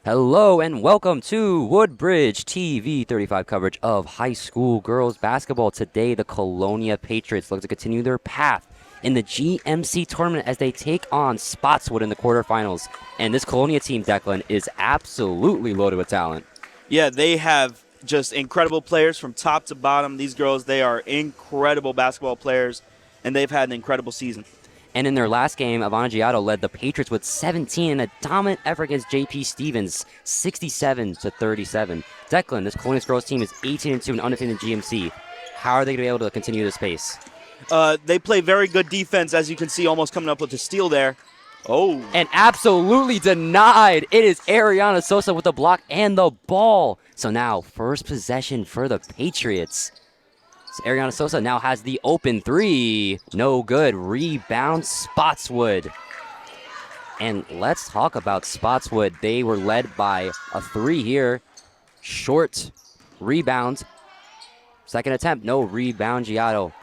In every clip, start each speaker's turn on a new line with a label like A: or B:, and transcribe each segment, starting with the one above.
A: Hello and welcome to Woodbridge TV 35 coverage of high school girls basketball. Today, the Colonia Patriots look to continue their path in the GMC tournament as they take on Spotswood in the quarterfinals. And this Colonia team, Declan, is absolutely loaded with talent.
B: Yeah, they have just incredible players from top to bottom. These girls, they are incredible basketball players, and they've had an incredible season.
A: And in their last game, Ivana Giotto led the Patriots with 17 in a dominant effort against JP Stevens, 67-37. Declan, this Colonia girls team is 18-2 and undefeated in GMC. How are they going to be able to continue this pace?
B: They play very good defense, as you can see, almost coming up with a steal there. Oh.
A: And absolutely denied. It is Ariana Sosa with the block and the ball. So now, first possession for the Patriots. So Ariana Sosa now has the open three. No good. Rebound, Spotswood. And let's talk about Spotswood. They were led by a three here. Short rebound. Second attempt, no rebound, Giotto.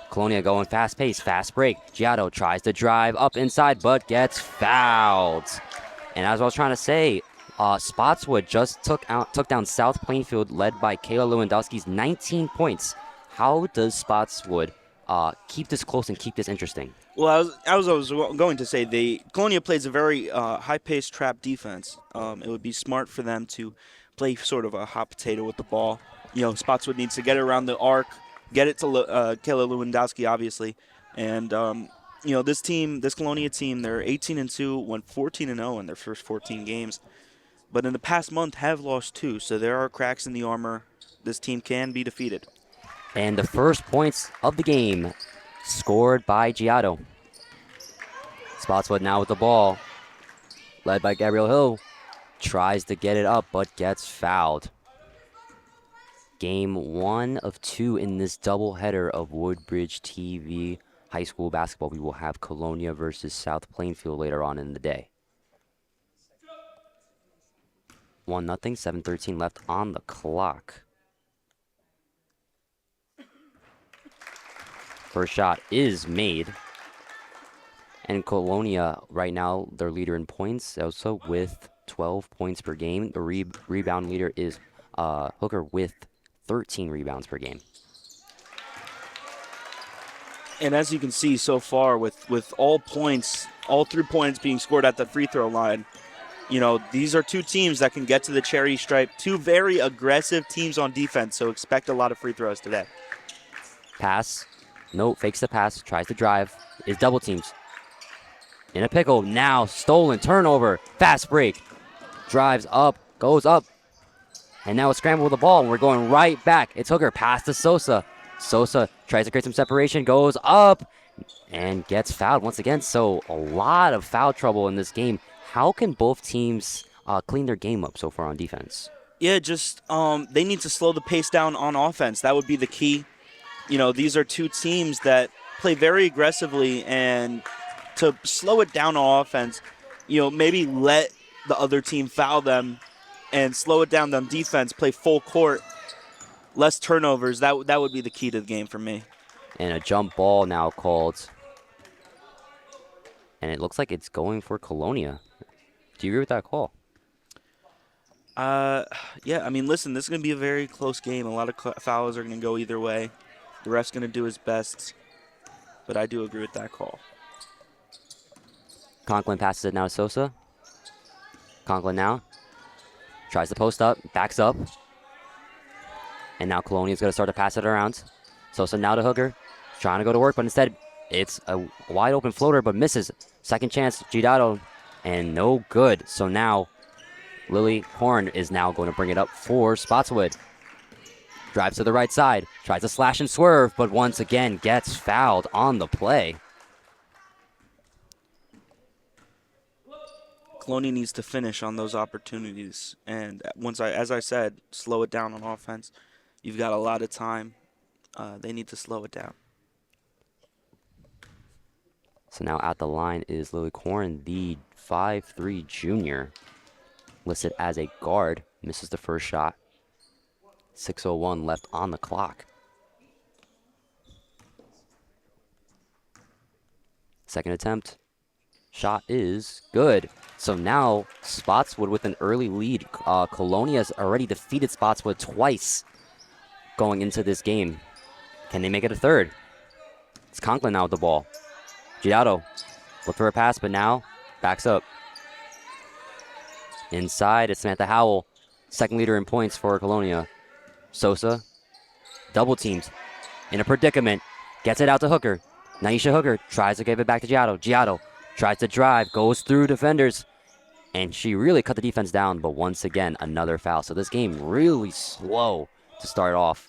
A: Colonia going fast pace, fast break. Giotto tries to drive up inside, but gets fouled. And as I was trying to say, Spotswood just took down South Plainfield, led by Kayla Lewandowski's 19 points. How does Spotswood keep this close and keep this interesting?
B: Well, I was going to say, Colonia plays a very high-paced trap defense. It would be smart for them to play sort of a hot potato with the ball. You know, Spotswood needs to get it around the arc, get it to Kayla Lewandowski, obviously. And, this Colonia team, they're 18-2, went 14-0 in their first 14 games. But in the past month have lost 2, so there are cracks in the armor. This team can be defeated.
A: And the first points of the game scored by Giotto. Spotswood now with the ball, led by Gabrielle Hill. Tries to get it up, but gets fouled. Game 1 of 2 in this doubleheader of Woodbridge TV high school basketball. We will have Colonia versus South Plainfield later on in the day. 1-0, 7:13 left on the clock. First shot is made. And Colonia, right now, their leader in points, also with 12 points per game. The rebound leader is Hooker with 13 rebounds per game.
B: And as you can see so far, with all 3 points being scored at the free throw line, these are 2 teams that can get to the charity stripe. 2 very aggressive teams on defense, so expect a lot of free throws today.
A: Pass. No, fakes the pass, tries to drive, is double teams. In a pickle, now stolen, turnover, fast break. Drives up, goes up, and now a scramble with the ball, and we're going right back. It's Hooker, pass to Sosa. Sosa tries to create some separation, goes up, and gets fouled once again. So a lot of foul trouble in this game. How can both teams clean their game up so far on defense?
B: Yeah, just they need to slow the pace down on offense. That would be the key. These are 2 teams that play very aggressively, and to slow it down on offense, maybe let the other team foul them and slow it down on defense, play full court, less turnovers. That would be the key to the game for me.
A: And a jump ball now called. And it looks like it's going for Colonia. Do you agree with that call?
B: Yeah, listen, this is going to be a very close game. A lot of fouls are going to go either way. The ref's going to do his best, but I do agree with that call.
A: Conklin passes it now to Sosa. Conklin now tries to post up, backs up. And now Colonia's going to start to pass it around. Sosa now to Hooker, trying to go to work, but instead it's a wide open floater, but misses. Second chance, Giotto, and no good. So now Lily Horn is now going to bring it up for Spotswood. Drives to the right side, tries to slash and swerve, but once again gets fouled on the play.
B: Colonia needs to finish on those opportunities, and as I said, slow it down on offense. You've got a lot of time. They need to slow it down.
A: So now at the line is Lily Corn, the 5'3" junior, listed as a guard. Misses the first shot. 6:01 left on the clock. Second attempt. Shot is good. So now Spotswood with an early lead. Colonia's already defeated Spotswood twice going into this game. Can they make it a third? It's Conklin now with the ball. Giotto look for a pass, but now backs up. Inside, it's Samantha Howell, second leader in points for Colonia. Sosa, double teamed, in a predicament, gets it out to Hooker. Naisha Hooker tries to give it back to Giotto. Giotto tries to drive, goes through defenders, and she really cut the defense down, but once again, another foul. So this game really slow to start off.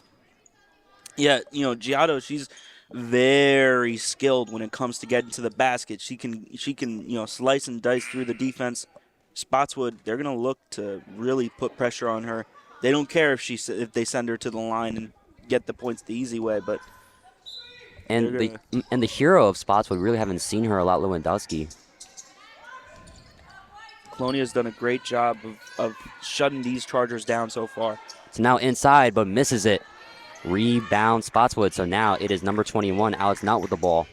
B: Yeah, Giotto, she's very skilled when it comes to getting to the basket. She can slice and dice through the defense. Spotswood, they're gonna look to really put pressure on her. They don't care if they send her to the line and get the points the easy way, but
A: and the hero of Spotswood, really haven't seen her a lot, Lewandowski.
B: Colonia's done a great job of shutting these Chargers down so far.
A: It's now inside, but misses it. Rebound Spotswood. So now it is number 21, Alex Knott with the ball.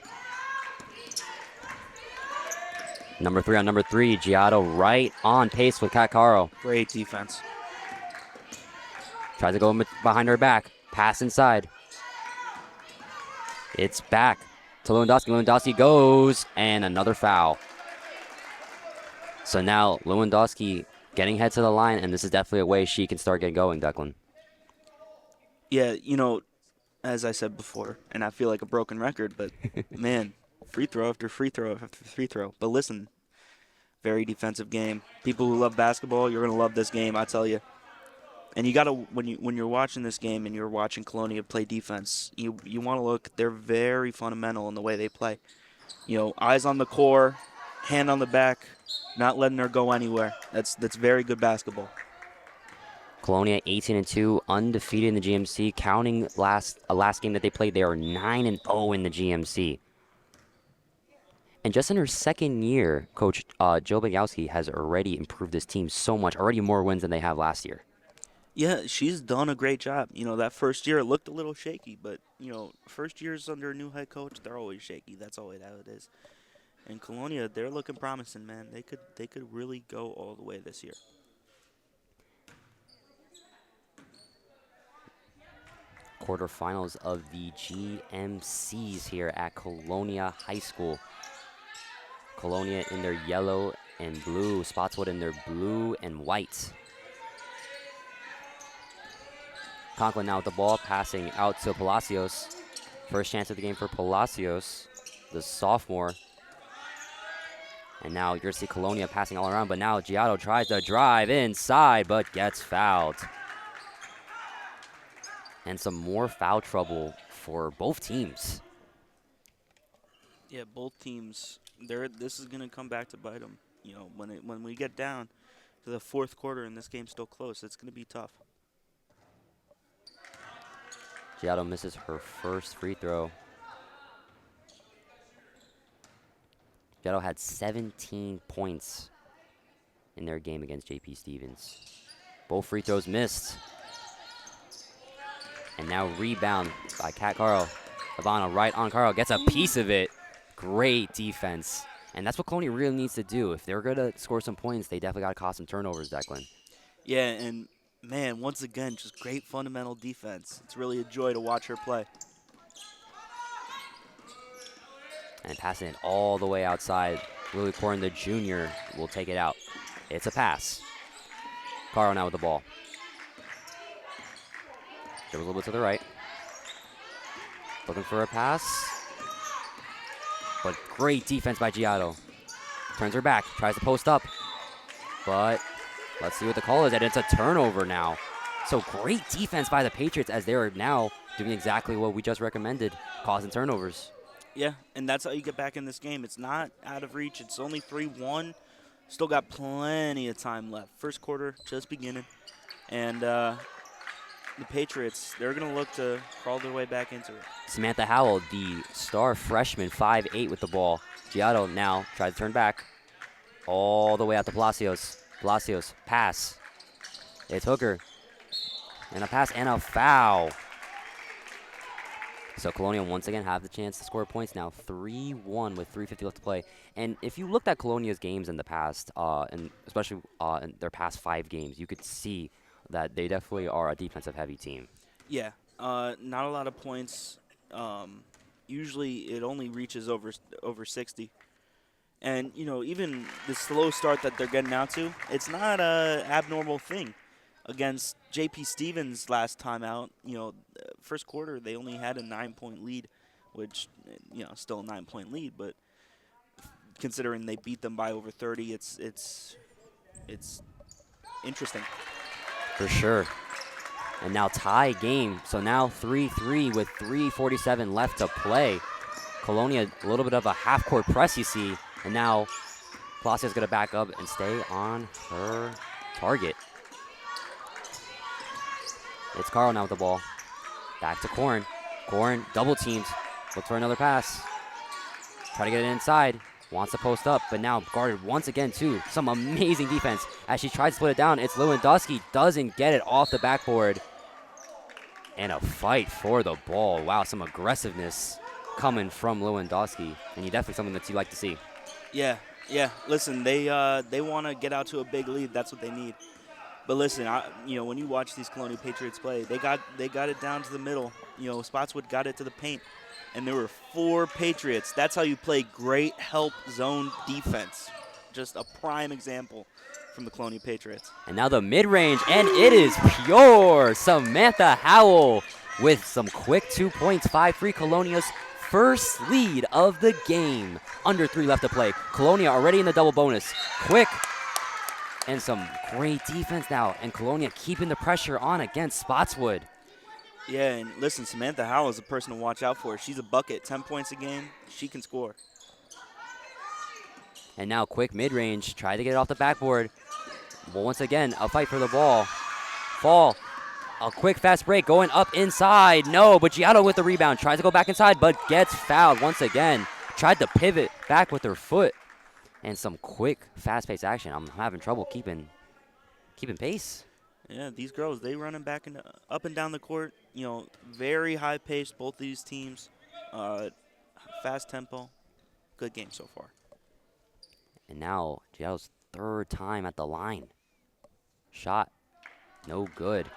A: Number 3 on number 3, Giotto right on pace with Kat Caro.
B: Great defense.
A: Tries to go behind her back. Pass inside. It's back to Lewandowski. Lewandowski goes, and another foul. So now Lewandowski getting head to the line, and this is definitely a way she can start getting going, Declan.
B: Yeah, as I said before, and I feel like a broken record, but man, free throw after free throw after free throw. But listen, very defensive game. People who love basketball, you're gonna love this game, I tell you. And you gotta when you're watching this game and you're watching Colonia play defense, you want to look. They're very fundamental in the way they play. Eyes on the core, hand on the back, not letting her go anywhere. That's very good basketball.
A: Colonia 18-2, undefeated in the GMC. Counting last game that they played, they are 9-0 in the GMC. And just in her second year, Coach Joe Bogowski has already improved this team so much. Already more wins than they had last year.
B: Yeah, she's done a great job. That first year it looked a little shaky, but first years under a new head coach, they're always shaky. That's always how it is. And Colonia, they're looking promising, man. They could really go all the way this year.
A: Quarterfinals of the GMCs here at Colonia High School. Colonia in their yellow and blue, Spotswood in their blue and white. Conklin now with the ball, passing out to Palacios. First chance of the game for Palacios, the sophomore. And now you're going to see Colonia passing all around, but now Giotto tries to drive inside, but gets fouled. And some more foul trouble for both teams.
B: Yeah, both teams. This is going to come back to bite them. When we get down to the fourth quarter and this game's still close, it's going to be tough.
A: Giotto misses her first free throw. Giotto had 17 points in their game against JP Stevens. Both free throws missed. And now rebound by Kat Caro. Ivana right on Caro, gets a piece of it. Great defense. And that's what Colonia really needs to do. If they're going to score some points, they definitely got to cause some turnovers, Declan.
B: Yeah, and man, once again, just great fundamental defense. It's really a joy to watch her play.
A: And passing it all the way outside. Lily Corrin, the junior, will take it out. It's a pass. Caro now with the ball. There was a little bit to the right. Looking for a pass. But great defense by Giotto. Turns her back, tries to post up. But let's see what the call is. And it's a turnover now. So great defense by the Patriots as they are now doing exactly what we just recommended, causing turnovers.
B: Yeah, and that's how you get back in this game. It's not out of reach. It's only 3-1. Still got plenty of time left. First quarter just beginning. And the Patriots, they're going to look to crawl their way back into it.
A: Samantha Howell, the star freshman, 5'8" with the ball. Giotto now tries to turn back. All the way out to Palacios. Palacios, pass. It's Hooker. And a pass and a foul. So Colonia once again have the chance to score points now, 3-1 with 3:50 left to play. And if you looked at Colonia's games in the past, and especially in their past 5 games, you could see that they definitely are a defensive-heavy team.
B: Yeah, not a lot of points. Usually it only reaches over 60. And, even the slow start that they're getting out to, it's not a abnormal thing. Against J.P. Stevens last time out, first quarter they only had a 9-point lead, which, still a 9-point lead, but considering they beat them by over 30, it's interesting.
A: For sure. And now tie game. So now 3-3 with 3:47 left to play. Colonia, a little bit of a half-court press, you see. And now Palacios going to back up and stay on her target. It's Carl now with the ball. Back to Corn. Corn double teams. Look for another pass. Try to get it inside. Wants to post up, but now guarded once again, too. Some amazing defense. As she tries to split it down, it's Lewandowski. Doesn't get it off the backboard. And a fight for the ball. Wow, some aggressiveness coming from Lewandowski. And definitely something that you like to see.
B: Yeah. Listen, they want to get out to a big lead. That's what they need. But listen, when you watch these Colonia Patriots play, they got it down to the middle. Spotswood got it to the paint, and there were 4 Patriots. That's how you play great help zone defense. Just a prime example from the Colonia Patriots.
A: And now the mid-range, and it is pure. Samantha Howell with some quick 2 points, 5-3 Colonia's first lead of the game. Under 3 left to play. Colonia already in the double bonus. Quick. And some great defense now. And Colonia keeping the pressure on against Spotswood.
B: Yeah, and listen, Samantha Howell is a person to watch out for. She's a bucket, 10 points a game. She can score.
A: And now quick mid-range. Try to get it off the backboard. But once again, a fight for the ball. Fall. A quick fast break going up inside. No, but Giotto with the rebound. Tries to go back inside, but gets fouled once again. Tried to pivot back with her foot. And some quick, fast-paced action. I'm having trouble keeping pace.
B: Yeah, these girls, they running back and up and down the court. Very high-paced, both these teams. Fast tempo. Good game so far.
A: And now Giotto's 3rd time at the line. Shot. No good.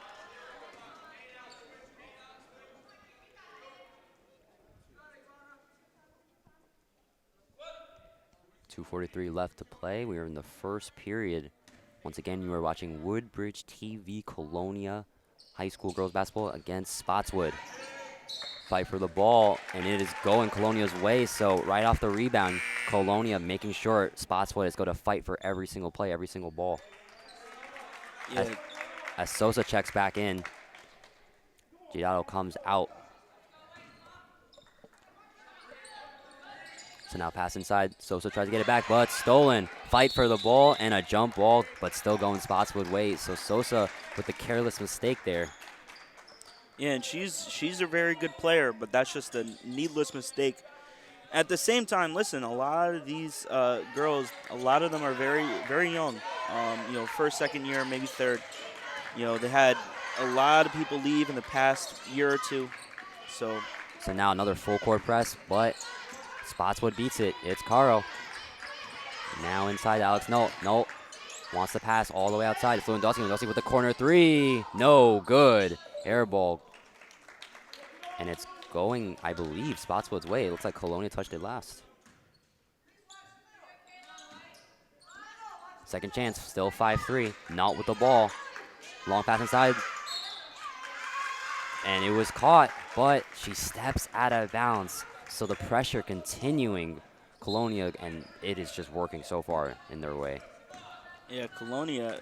A: .243 left to play. We are in the first period. Once again, you are watching Woodbridge TV Colonia High School Girls Basketball against Spotswood. Fight for the ball, and it is going Colonia's way. So right off the rebound, Colonia making sure Spotswood is going to fight for every single play, every single ball.
B: Yeah.
A: As Sosa checks back in, Giotto comes out. So now pass inside. Sosa tries to get it back, but stolen. Fight for the ball and a jump ball, but still going Spotswood way. So Sosa with the careless mistake there.
B: Yeah, and she's a very good player, but that's just a needless mistake. At the same time, listen, a lot of these girls, a lot of them are very, very young. First, second year, maybe third. They had a lot of people leave in the past year or two. So
A: now another full court press, but Spotswood beats it. It's Caro. Now inside Alex. No. Wants to pass all the way outside. It's Lewandowski. Lewandowski with the corner 3. No good. Air ball. And it's going, I believe, Spotswood's way. It looks like Colonia touched it last. Second chance. Still 5-3. Not with the ball. Long pass inside. And it was caught, but she steps out of bounds. So the pressure continuing Colonia, and it is just working so far in their way.
B: Yeah, Colonia,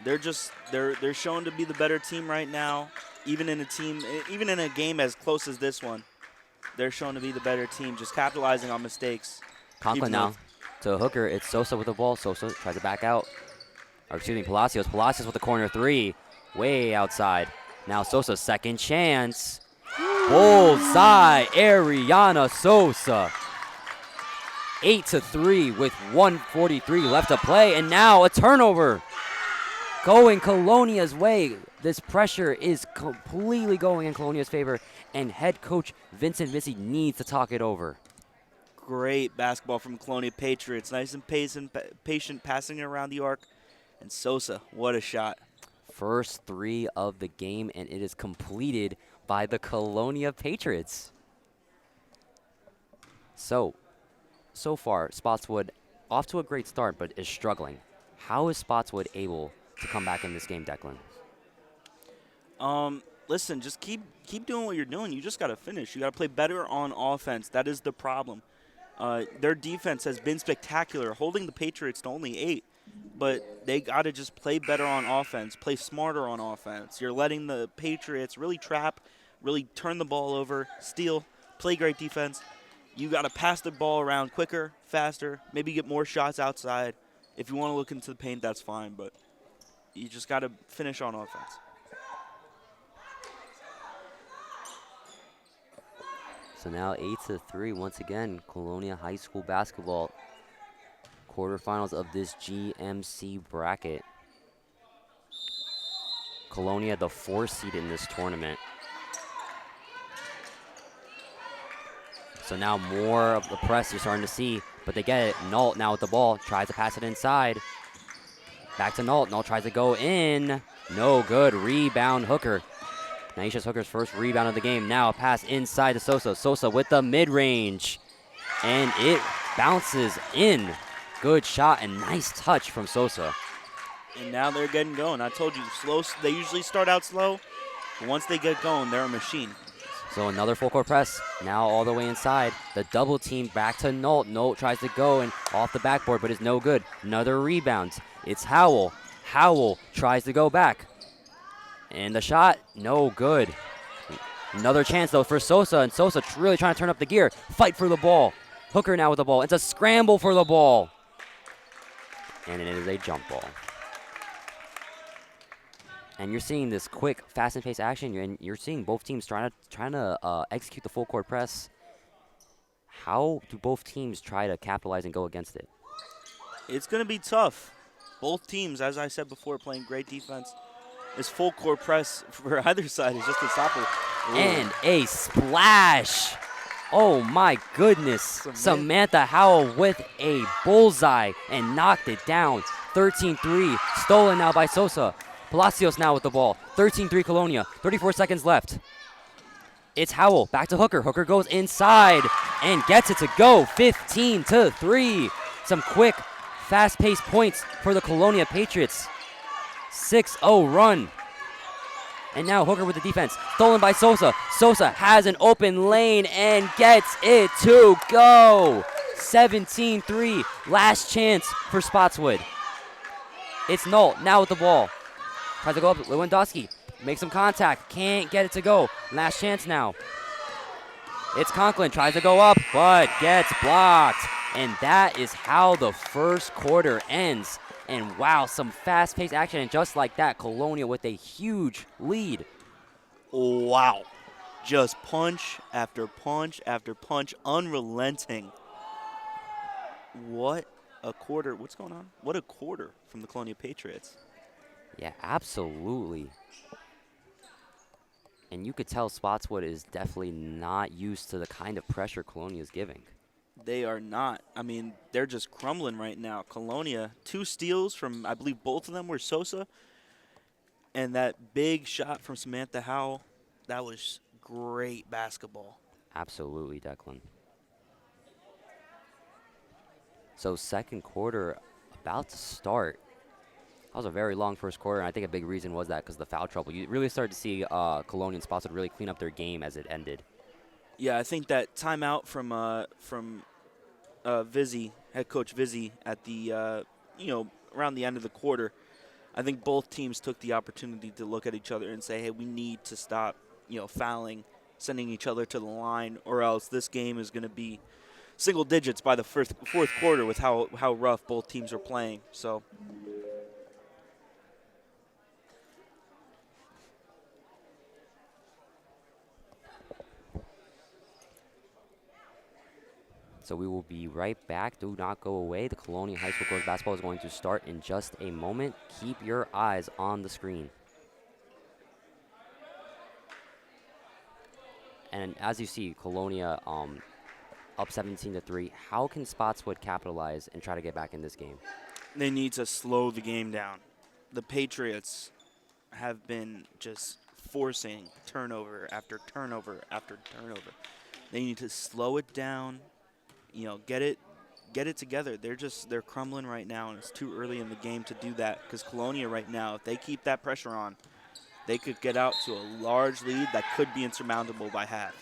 B: they're shown to be the better team right now. Even in a game as close as this one, they're shown to be the better team, just capitalizing on mistakes.
A: Conklin now to Hooker. It's Sosa with the ball. Sosa tries to back out. Or excuse me, Palacios. Palacios with the corner 3. Way outside. Now Sosa, second chance. Bullseye, Ariana Sosa. 8-3 with 1:43 left to play. And now a turnover. going Colonia's way. This pressure is completely going in Colonia's favor, and head coach Vincent Vissi needs to talk it over.
B: Great basketball from Colonia Patriots. Nice and patient passing it around the arc. And Sosa, what a shot.
A: First three of the game, and it is completed by the Colonia Patriots. So far, Spotswood off to a great start, but is struggling. How is Spotswood able to come back in this game, Declan?
B: Listen, just keep doing what you're doing. You just got to finish. You got to play better on offense. That is the problem. Their defense has been spectacular, holding the Patriots to only 8. But they got to just play better on offense, play smarter on offense. You're letting the Patriots really trap, really turn the ball over, steal, play great defense. You got to pass the ball around quicker, faster, maybe get more shots outside. If you want to look into the paint, that's fine, but you just got to finish on offense.
A: So now 8-3 once again, Colonia High School basketball. Quarterfinals of this GMC bracket. Colonia, the 4th seed in this tournament. So now more of the press you're starting to see, but they get it. Nault now with the ball, tries to pass it inside. Back to Nault. Nault tries to go in. No good. Rebound Hooker. Naisha Hooker's first rebound of the game. Now a pass inside to Sosa. Sosa with the mid-range. And it bounces in. Good shot and nice touch from Sosa.
B: And now they're getting going. I told you, slow. They usually start out slow, but once they get going, they're a machine.
A: So another full court press. Now all the way inside. The double team back to Nault. Nault tries to go and off the backboard, but it's no good. Another rebound. It's Howell. Howell tries to go back. And the shot, no good. Another chance, though, for Sosa. And Sosa really trying to turn up the gear. Fight for the ball. Hooker now with the ball. It's a scramble for the ball. And it is a jump ball. And you're seeing this quick, fast and paced action, and you're seeing both teams trying to execute the full court press. How do both teams try to capitalize and go against it?
B: It's going to be tough. Both teams, as I said before, playing great defense. This full court press for either side is just unstoppable.
A: And a splash. Oh my goodness. Samantha Howell with a bullseye and knocked it down. 13-3, stolen now by Sosa. Palacios now with the ball. 13-3 Colonia, 34 seconds left. It's Howell, back to Hooker. Hooker goes inside and gets it to go. 15-3. Some quick, fast-paced points for the Colonia Patriots. 6-0 run. And now Hooker with the defense. Stolen by Sosa. Sosa has an open lane and gets it to go. 17-3. Last chance for Spotswood. It's Nault now with the ball. Tries to go up. Lewandowski makes some contact. Can't get it to go. Last chance now. It's Conklin. Tries to go up, but gets blocked. And that is how the first quarter ends. And wow, some fast-paced action. And just like that, Colonia with a huge lead.
B: Wow. Just punch after punch after punch. Unrelenting. What a quarter. What's going on? What a quarter from the Colonia Patriots.
A: Yeah, absolutely. And you could tell Spotswood is definitely not used to the kind of pressure Colonia is giving.
B: They are not. I mean, they're just crumbling right now. Colonia, 2 steals from, I believe both of them were Sosa. And that big shot from Samantha Howell, that was great basketball.
A: Absolutely, Declan. So second quarter about to start. That was a very long first quarter, and I think a big reason was that because of the foul trouble. You really started to see Colonia and Spotswood really clean up their game as it ended.
B: Yeah, I think that timeout from Vizzi, head coach Vizzi, at the around the end of the quarter, I think both teams took the opportunity to look at each other and say, hey, we need to stop, fouling, sending each other to the line, or else this game is going to be single digits by the fourth quarter with how rough both teams are playing. So.
A: So we will be right back. Do not go away. The Colonia High School girls basketball is going to start in just a moment. Keep your eyes on the screen. And as you see, Colonia up 17-3. How can Spotswood capitalize and try to get back in this game?
B: They need to slow the game down. The Patriots have been just forcing turnover after turnover after turnover. They need to slow it down, you know, get it together. They're crumbling right now, and it's too early in the game to do that, because Colonia right now, if they keep that pressure on, they could get out to a large lead that could be insurmountable by half.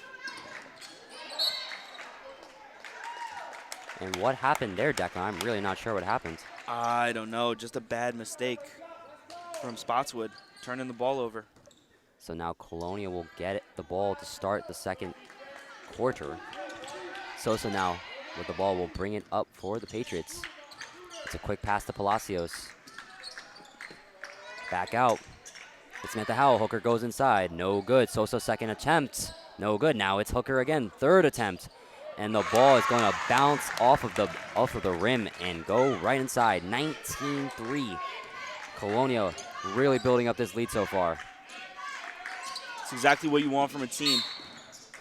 A: And what happened there, Declan? I'm really not sure what happened.
B: I don't know, just a bad mistake from Spotswood, turning the ball over.
A: So now Colonia will get the ball to start the second quarter. Sosa now with the ball will bring it up for the Patriots. It's a quick pass to Palacios. Back out. It's Samantha Howell. Hooker goes inside. No good. Sosa second attempt. No good. Now it's Hooker again. Third attempt. And the ball is going to bounce off of the rim and go right inside. 19-3. Colonia really building up this lead so far.
B: It's exactly what you want from a team.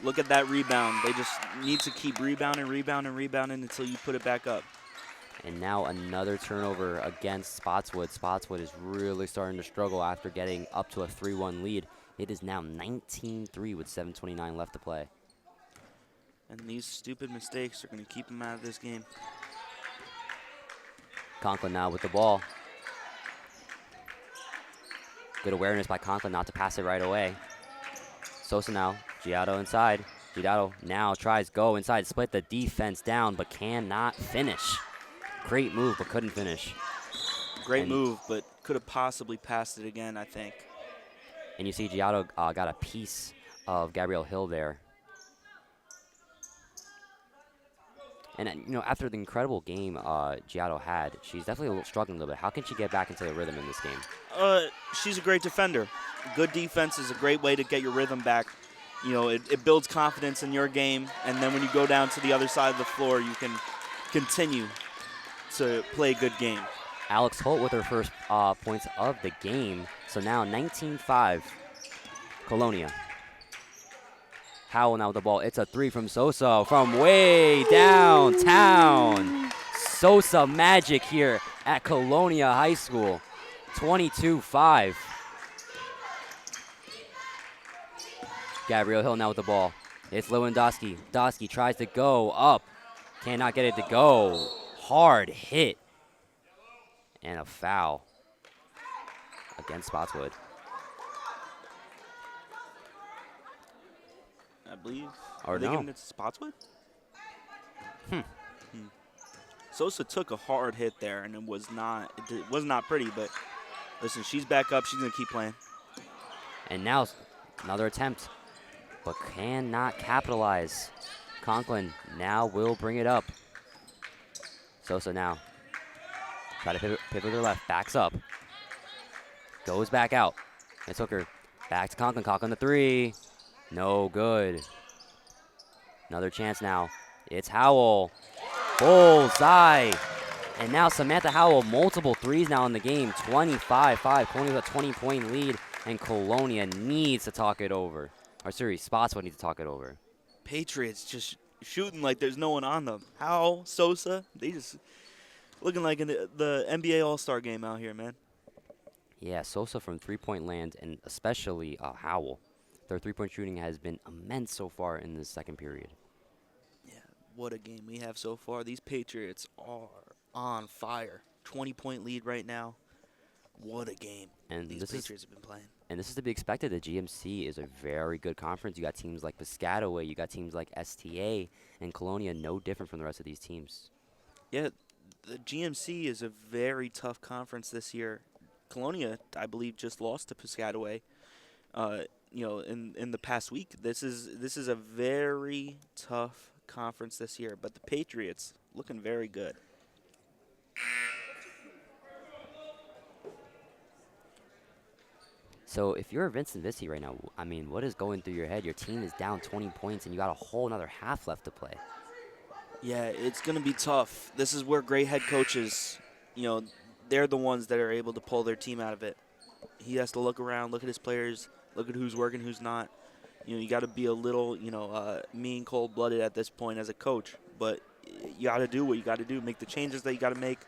B: Look at that rebound. They just need to keep rebounding until you put it back up.
A: And now another turnover against Spotswood. Spotswood is really starting to struggle after getting up to a 3-1 lead. It is now 19-3 with 7:29 left to play.
B: And these stupid mistakes are going to keep them out of this game.
A: Conklin now with the ball. Good awareness by Conklin not to pass it right away. Sosa now, Giotto inside. Giotto now tries go inside, split the defense down, but cannot finish. Great move, but couldn't finish.
B: Great move, but could have possibly passed it again, I think.
A: And you see Giotto got a piece of Gabrielle Hill there. And, you know, after the incredible game Giotto had, she's definitely struggling a little bit. How can she get back into the rhythm in this game?
B: She's a great defender. Good defense is a great way to get your rhythm back. You know, it builds confidence in your game, and then when you go down to the other side of the floor, you can continue to play a good game.
A: Alex Holt with her first points of the game. So now 19-5, Colonia. Howell now with the ball. It's a three from Sosa from way downtown. Sosa magic here at Colonia High School. 22-5. Gabrielle Hill now with the ball. It's Lewandowski. Dosky tries to go up. Cannot get it to go. Hard hit. And a foul against Spotswood.
B: I believe.
A: Or
B: Are they
A: no.
B: giving it to Spotswood? Sosa took a hard hit there, and it was not pretty, but listen, she's back up. She's going to keep playing.
A: And now another attempt, but cannot capitalize. Conklin now will bring it up. Sosa now. Try to pivot to the left. Backs up. Goes back out. It's Hooker. Back to Conklin. Conklin the three. No good. Another chance now. It's Howell. Bullseye. And now Samantha Howell, multiple threes now in the game. 25-5. Colonia with a 20-point lead. And Colonia needs to talk it over. Or sorry, Spotswood needs to talk it over.
B: Patriots just shooting like there's no one on them. Howell, Sosa, they just looking like in the NBA All-Star game out here, man.
A: Yeah, Sosa from three-point land, and especially Howell. Their three-point shooting has been immense so far in the second period.
B: Yeah, what a game we have so far. These Patriots are on fire. 20-point lead right now. What a game
A: And
B: these Patriots have been playing.
A: And this is to be expected. The GMC is a very good conference. You got teams like Piscataway, you got teams like STA, and Colonia no different from the rest of these teams.
B: Yeah, the GMC is a very tough conference this year. Colonia, I believe, just lost to Piscataway. In the past week. This is a very tough conference this year, but the Patriots looking very good.
A: So if you're Vincent Vissi right now, I mean, what is going through your head? Your team is down 20 points, and you got a whole another half left to play.
B: Yeah, it's going to be tough. This is where great head coaches, you know, they're the ones that are able to pull their team out of it. He has to look around, look at his players, look at who's working, who's not. You got to be a little, mean, cold-blooded at this point as a coach. But you got to do what you got to do, make the changes that you got to make.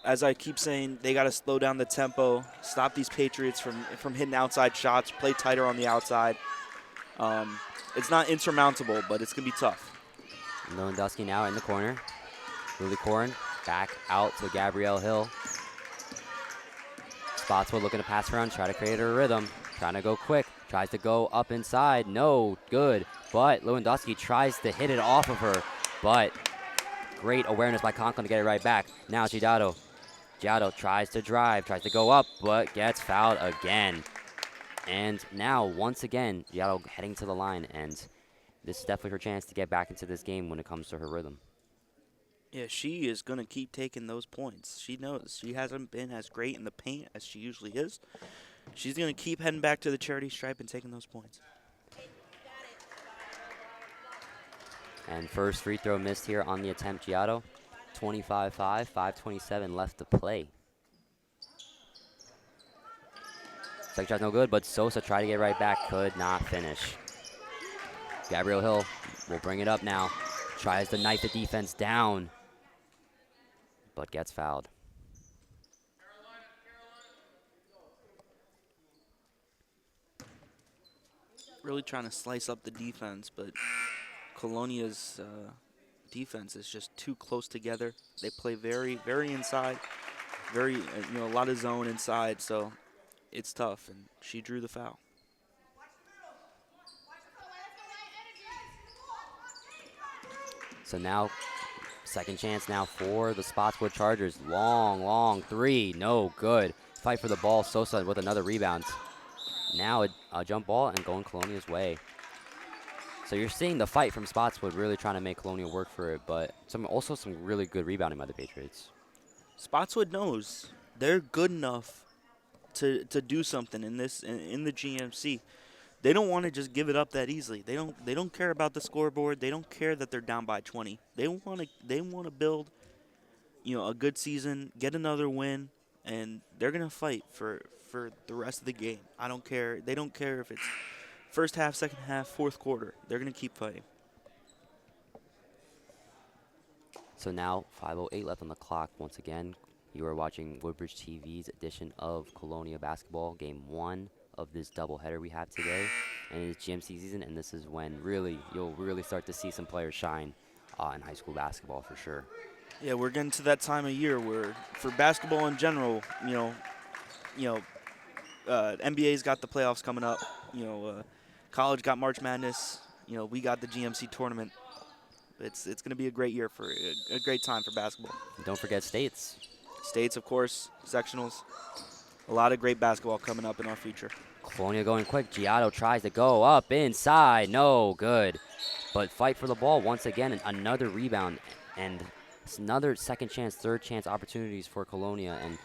B: As I keep saying, they got to slow down the tempo, stop these Patriots from hitting outside shots, play tighter on the outside. It's not insurmountable, but it's going to be tough.
A: Lewandowski now in the corner. Lilycorn back out to Gabrielle Hill. Spotswood looking to pass around, try to create a rhythm. Trying to go quick. Tries to go up inside. No good. But Lewandowski tries to hit it off of her. But great awareness by Conklin to get it right back. Now Giudato. Giudato tries to drive, tries to go up, but gets fouled again. And now, once again, Giudato heading to the line. And this is definitely her chance to get back into this game when it comes to her rhythm.
B: Yeah, she is going to keep taking those points. She knows she hasn't been as great in the paint as she usually is. She's going to keep heading back to the charity stripe and taking those points.
A: And first free throw missed here on the attempt, Giudato. 25-5, 5:27 left to play. Second shot's no good, but Sosa tried to get right back, could not finish. Gabrielle Hill will bring it up now. Tries to knife the defense down, but gets fouled.
B: Really trying to slice up the defense, but Colonia's defense is just too close together. They play very, very inside, a lot of zone inside, so it's tough, and she drew the foul.
A: So now, second chance now for the Spotswood Chargers. Long three, no good. Fight for the ball, Sosa with another rebound. Now a jump ball and going Colonia's way. So you're seeing the fight from Spotswood really trying to make Colonia work for it, but also some really good rebounding by the Patriots.
B: Spotswood knows they're good enough to do something in the GMC. They don't want to just give it up that easily. They don't care about the scoreboard. They don't care that they're down by 20. They want to build, a good season, get another win, and they're gonna fight for the rest of the game. I don't care. They don't care if it's first half, second half, fourth quarter. They're gonna keep fighting.
A: So now 5:08 left on the clock. Once again, you are watching Woodbridge TV's edition of Colonia basketball, game 1 of this doubleheader we have today. And it's GMC season, and this is when you'll really start to see some players shine in high school basketball for sure.
B: Yeah, we're getting to that time of year where, for basketball in general, NBA's got the playoffs coming up. College got March Madness. We got the GMC tournament. It's going to be a great year for a great time for basketball.
A: Don't forget states.
B: States, of course, sectionals. A lot of great basketball coming up in our future.
A: Colonia going quick. Giudato tries to go up inside. No good. But fight for the ball once again. And another rebound. And it's another second chance, third chance opportunities for Colonia. And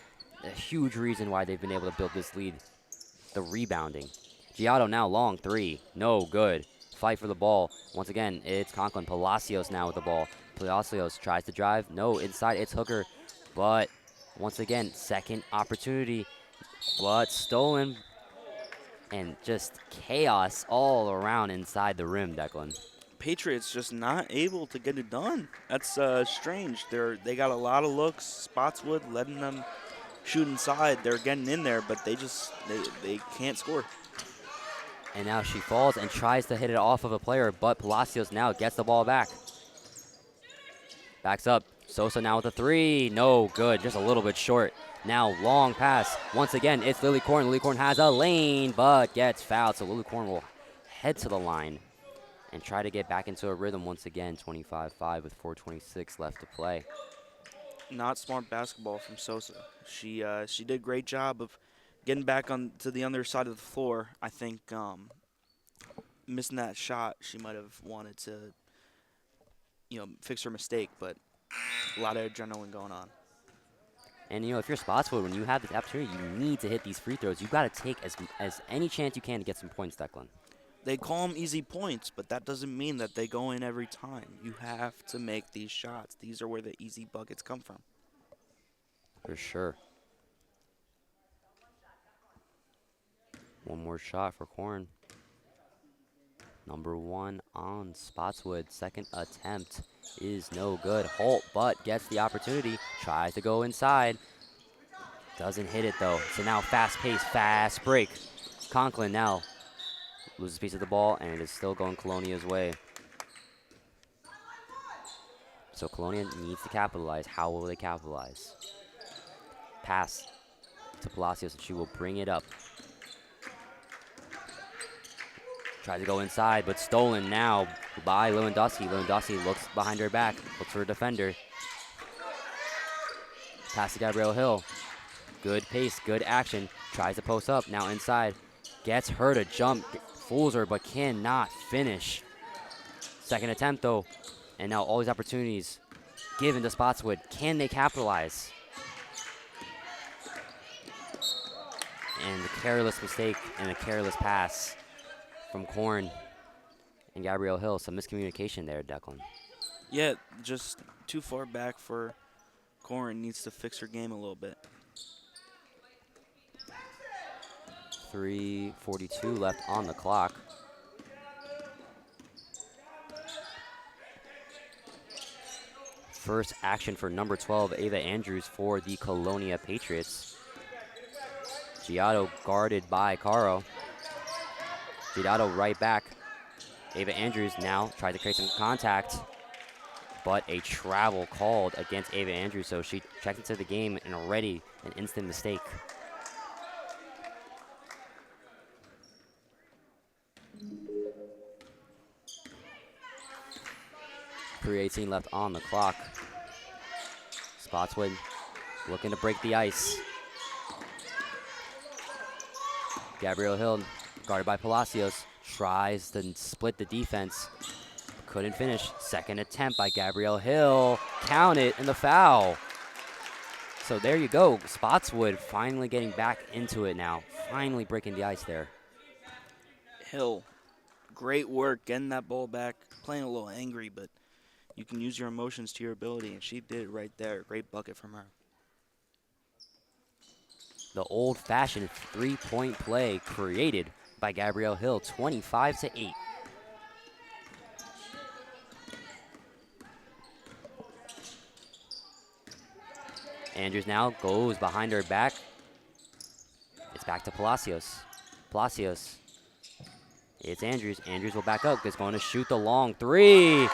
A: a huge reason why they've been able to build this lead. The rebounding. Giudato now long three. No good. Fight for the ball. Once again, it's Conklin. Palacios now with the ball. Palacios tries to drive. No, inside it's Hooker. But once again, second opportunity. But stolen. And just chaos all around inside the rim, Declan.
B: Patriots just not able to get it done. That's strange. They got a lot of looks. Spotswood letting them shoot inside. They're getting in there, but they can't score.
A: And now she falls and tries to hit it off of a player, but Palacios now gets the ball back. Backs up. Sosa now with a three. No good. Just a little bit short. Now long pass. Once again, it's Lilycorn. Lilycorn has a lane, but gets fouled. So Lilycorn will head to the line and try to get back into a rhythm once again. 25-5 with 4:26 left to play.
B: Not smart basketball from Sosa. She did a great job of getting back on to the other side of the floor. I think missing that shot, she might have wanted to, fix her mistake, but a lot of adrenaline going on.
A: And, if you're Spotswood, when you have this opportunity, you need to hit these free throws. You've got to take as any chance you can to get some points, Declan.
B: they call them easy points, but that doesn't mean that they go in every time. You have to make these shots. These are where the easy buckets come from.
A: For sure. One more shot for Corn. Number 1 on Spotswood. Second attempt is no good. Holt, but gets the opportunity. Tries to go inside. Doesn't hit it though. So now fast pace, fast break. Conklin now loses a piece of the ball, and it is still going Colonia's way. So Colonia needs to capitalize. How will they capitalize? Pass to Palacios, and she will bring it up. Tries to go inside, but stolen now by Lewandowski. Lewandowski looks behind her back, looks for a defender. Pass to Gabrielle Hill. Good pace, good action. Tries to post up, now inside. Gets her to jump, fools her, but cannot finish. Second attempt though, and now all these opportunities given to Spotswood. Can they capitalize? And a careless mistake and a careless pass from Corn and Gabrielle Hill. Some miscommunication there, Declan.
B: Yeah, just too far back for Corn. Needs to fix her game a little bit.
A: 3:42 left on the clock. First action for number 12, Ava Andrews, for the Colonia Patriots. Giotto guarded by Caro. Giotto right back. Ava Andrews now tries to create some contact, but a travel called against Ava Andrews, so she checked into the game, and already an instant mistake. .318 left on the clock. Spotswood looking to break the ice. Gabrielle Hill, guarded by Palacios, tries to split the defense. Couldn't finish. Second attempt by Gabrielle Hill. Count it, and the foul. So there you go. Spotswood finally getting back into it now. Finally breaking the ice there.
B: Hill, great work getting that ball back. Playing a little angry, but you can use your emotions to your ability, and she did it right there. Great bucket from her.
A: The old-fashioned three-point play created by Gabrielle Hill, 25-8. Andrews now goes behind her back. It's back to Palacios. Palacios. It's Andrews. Andrews will back up. Is going to shoot the long three.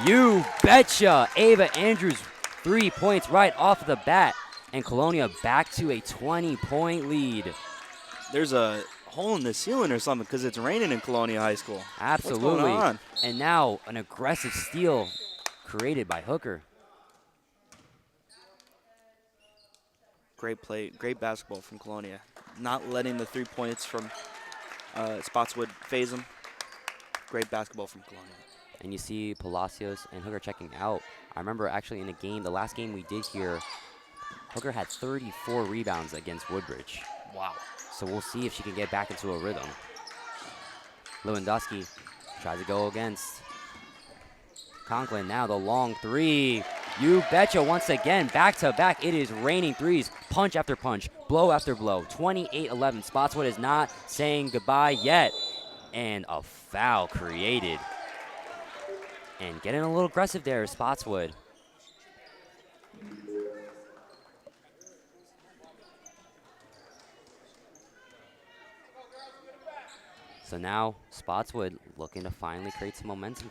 A: You betcha. Ava Andrews, 3 points right off the bat. And Colonia back to a 20-point lead.
B: There's a hole in the ceiling or something because it's raining in Colonia High School.
A: Absolutely.
B: What's going on?
A: And now an aggressive steal created by Hooker.
B: Great play, great basketball from Colonia. Not letting the 3 points from Spotswood phase them. Great basketball from Colonia.
A: And you see Palacios and Hooker checking out. I remember actually in the game, the last game we did here, Hooker had 34 rebounds against Woodbridge.
B: Wow.
A: So we'll see if she can get back into a rhythm. Lewandowski tries to go against Conklin. Now the long three. You betcha, once again, back to back. It is raining threes, punch after punch, blow after blow. 28-11. Spotswood is not saying goodbye yet. And a foul created. And getting a little aggressive there, Spotswood. So now Spotswood looking to finally create some momentum.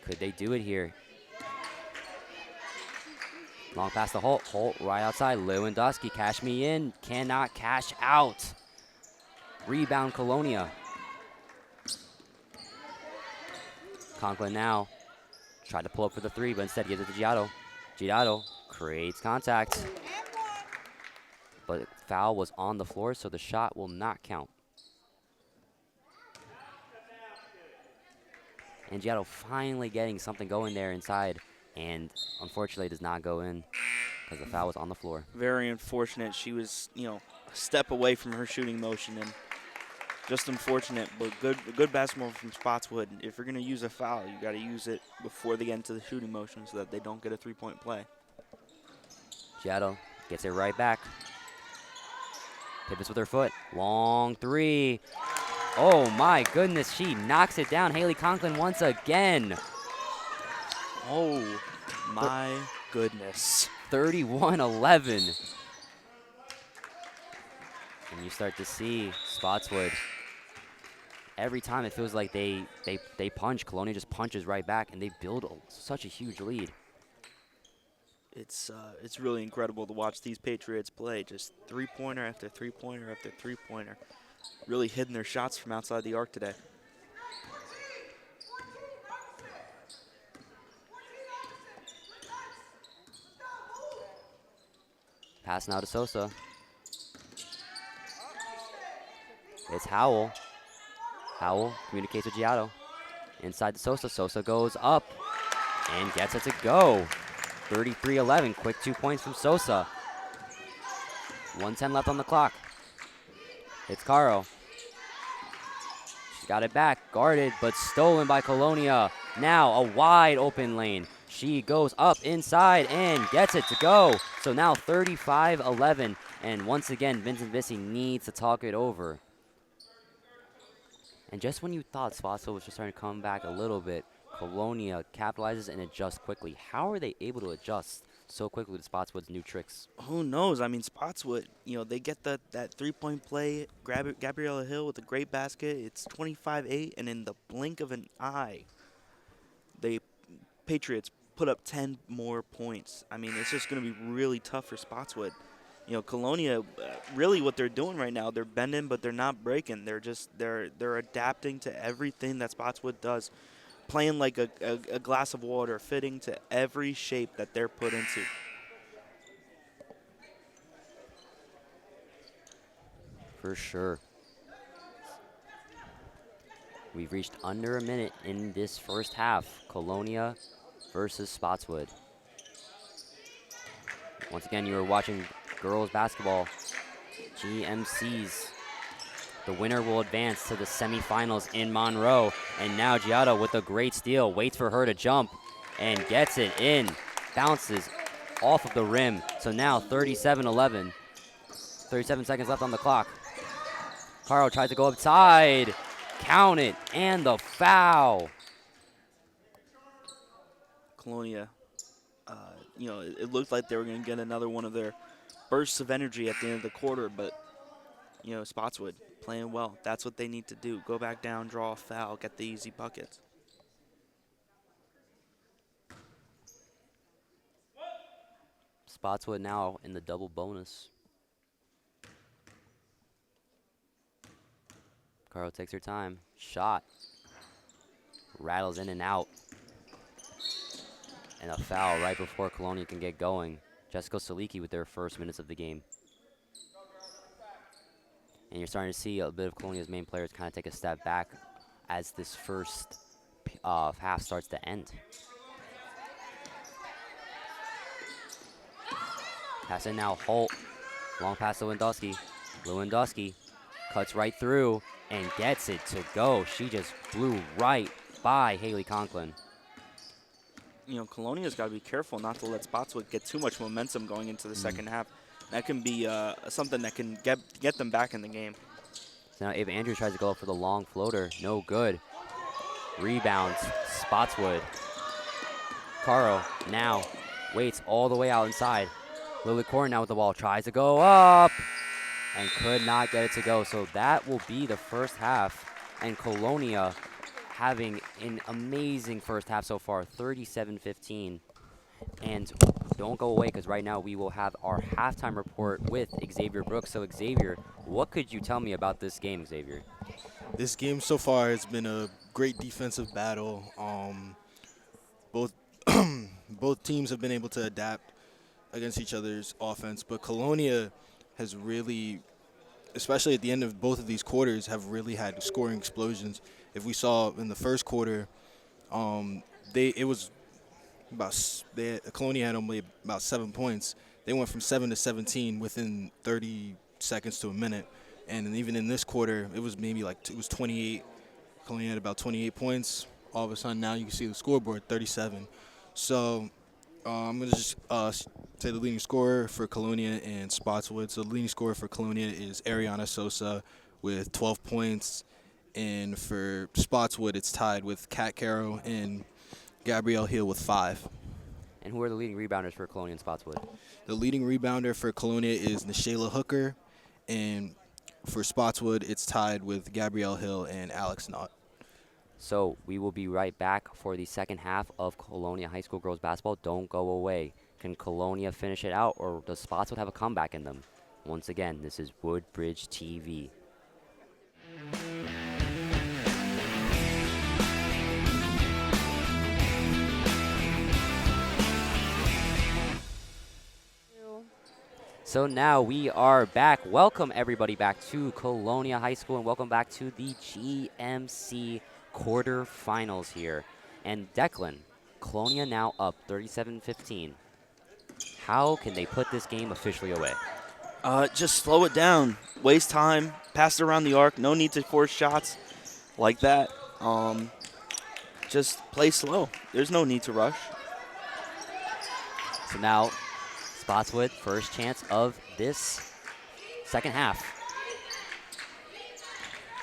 A: Could they do it here? Long pass to Holt. Holt right outside. Lewandowski, cash me in. Cannot cash out. Rebound Colonia. Conklin now tried to pull up for the three, but instead gives it to Giotto. Giotto creates contact. But foul was on the floor, so the shot will not count. And Giotto finally getting something going there inside, and unfortunately does not go in because the foul was on the floor.
B: Very unfortunate. She was, a step away from her shooting motion and Just unfortunate, but good basketball from Spotswood. If you're going to use a foul, you got to use it before they get into the shooting motion so that they don't get a three-point play.
A: Giotto gets it right back. Pivots with her foot. Long three. Oh my goodness, she knocks it down. Haley Conklin once again.
B: Oh my goodness.
A: 31-11. And you start to see Spotswood. Every time it feels like they punch, Colonia just punches right back, and they build such a huge lead.
B: It's really incredible to watch these Patriots play. Just three-pointer after three-pointer after three-pointer. Really hitting their shots from outside the arc today.
A: Pass now to Sosa. It's Howell. Howell communicates with Giotto. Inside to Sosa. Sosa goes up and gets it to go. 33-11. Quick 2 points from Sosa. 1:10 left on the clock. It's Caro. She's got it back. Guarded, but stolen by Colonia. Now a wide open lane. She goes up inside and gets it to go. So now 35-11. And once again, Vincent Vissi needs to talk it over. And just when you thought Spotswood was just starting to come back a little bit, Colonia capitalizes and adjusts quickly. How are they able to adjust so quickly to Spotswood's new tricks?
B: Who knows? I mean, Spotswood, they get that three-point play. Gabriella Hill with a great basket. It's 25-8, and in the blink of an eye, Patriots put up 10 more points. I mean, it's just going to be really tough for Spotswood. Colonia, really what they're doing right now, they're bending, but they're not breaking. They're adapting to everything that Spotswood does, playing like a glass of water, fitting to every shape that they're put into.
A: For sure. We've reached under a minute in this first half. Colonia versus Spotswood. Once again, you are watching girls basketball. GMCs. The winner will advance to the semifinals in Monroe. And now Giotto with a great steal. Waits for her to jump and gets it in. Bounces off of the rim. So now 37-11. 37 seconds left on the clock. Caro tries to go upside. Count it. And the foul.
B: Colonia, it looked like they were going to get another one of their bursts of energy at the end of the quarter, but, Spotswood playing well. That's what they need to do. Go back down, draw a foul, get the easy buckets.
A: Spotswood now in the double bonus. Caro takes her time. Shot. Rattles in and out. And a foul right before Colonia can get going. Jessica Saliki with their first minutes of the game. And you're starting to see a bit of Colonia's main players kind of take a step back as this first half starts to end. Pass in now, Holt. Long pass to Lewandowski. Lewandowski cuts right through and gets it to go. She just blew right by Haley Conklin.
B: Colonia's got to be careful not to let Spotswood get too much momentum going into the second half. That can be something that can get them back in the game.
A: So now Ava Andrews tries to go for the long floater. No good. Rebounds. Spotswood. Caro now waits all the way out inside. Lily Corn now with the ball. Tries to go up and could not get it to go. So that will be the first half. And Colonia having an amazing first half so far, 37-15. And don't go away, because right now we will have our halftime report with Xavier Brooks. So Xavier, what could you tell me about this game, Xavier?
C: This game so far has been a great defensive battle. Both teams have been able to adapt against each other's offense, but Colonia has really, especially at the end of both of these quarters, have really had scoring explosions. If we saw in the first quarter, Colonia had only about 7 points. They went from 7 to 17 within 30 seconds to a minute, And even in this quarter, it was maybe like it was 28. Colonia had about 28 points. All of a sudden, now you can see the scoreboard, 37. So I'm going to just say the leading scorer for Colonia and Spotswood. So the leading scorer for Colonia is Ariana Sosa with 12 points. And for Spotswood, it's tied with Kat Caro and Gabrielle Hill with 5.
A: And who are the leading rebounders for Colonia and Spotswood?
C: The leading rebounder for Colonia is Nashayla Hooker. And for Spotswood, it's tied with Gabrielle Hill and Alex Knott.
A: So we will be right back for the second half of Colonia High School girls basketball. Don't go away. Can Colonia finish it out, or does Spotswood have a comeback in them? Once again, this is Woodbridge TV. So now we are back. Welcome everybody back to Colonia High School, and welcome back to the GMC quarterfinals here. And Declan, Colonia now up 37-15. How can they put this game officially away?
B: Just slow it down. Waste time. Pass it around the arc. No need to force shots like that. Just play slow. There's no need to rush.
A: So now Spotswood, first chance of this second half.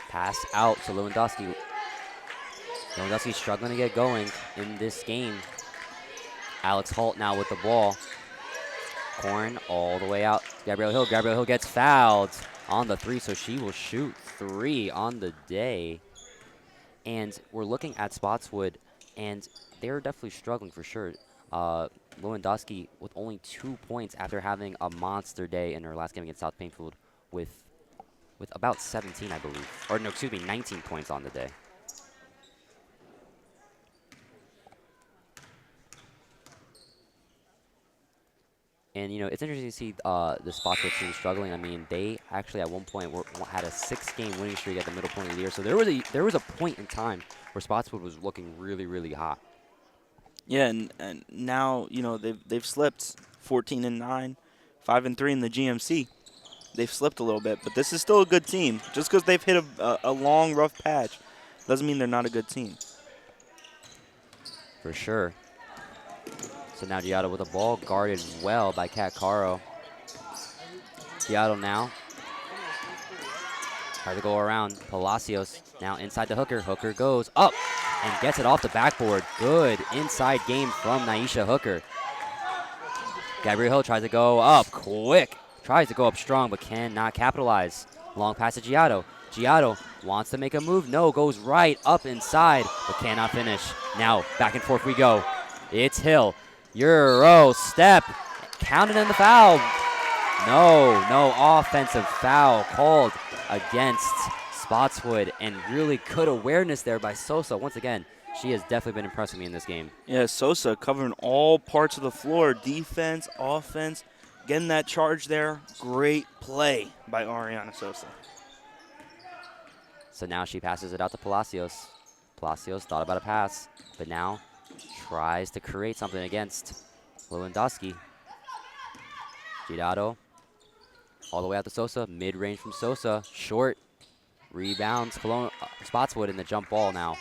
A: Pass out to Lewandowski. Lewandowski struggling to get going in this game. Alex Holt now with the ball. Corn all the way out. Gabrielle Hill. Gabrielle Hill gets fouled on the 3, so she will shoot 3 on the day. And we're looking at Spotswood, and they're definitely struggling for sure. Lewandowski with only 2 points after having a monster day in her last game against South Plainfield with about 17, I believe. Or no, excuse me, 19 points on the day. And, you know, it's interesting to see the Spotswood team struggling. I mean, they actually at one point had a 6-game winning streak at the middle point of the year. So there was a point in time where Spotswood was looking really, really hot.
B: Yeah, and now, you know, they've slipped 14-9, 5-3 in the GMC. They've slipped a little bit, but this is still a good team. Just because they've hit a long, rough patch doesn't mean they're not a good team.
A: For sure. So now Giotto with the ball, guarded well by Kat Caro. Giotto now tries to go around Palacios. Now inside the Hooker. Hooker goes up and gets it off the backboard. Good inside game from Naisha Hooker. Gabrielle Hill tries to go up quick. Tries to go up strong, but cannot capitalize. Long pass to Giotto. Giotto wants to make a move. No, goes right up inside, but cannot finish. Now back and forth we go. It's Hill. Euro step. Counted in the foul. No offensive foul called against Spotswood, and really good awareness there by Sosa. Once again, she has definitely been impressing me in this game.
B: Yeah, Sosa covering all parts of the floor. Defense, offense, getting that charge there. Great play by Ariana Sosa.
A: So now she passes it out to Palacios. Palacios thought about a pass, but now tries to create something against Lewandowski. Giotto all the way out to Sosa. Mid-range from Sosa. Short. Rebounds Spotswood in the jump ball now.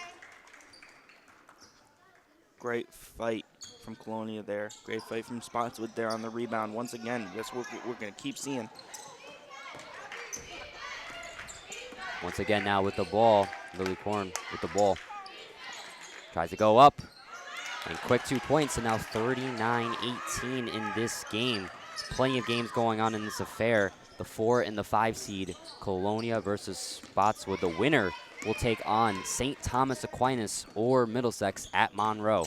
B: Great fight from Colonia there. Great fight from Spotswood there on the rebound. Once again, that's what we're going to keep seeing.
A: Once again now with the ball. Lily Korn with the ball. Tries to go up. And quick 2 points, and now 39-18 in this game. Plenty of games going on in this affair. The 4 and the 5 seed, Colonia versus Spotswood. The winner will take on St. Thomas Aquinas or Middlesex at Monroe.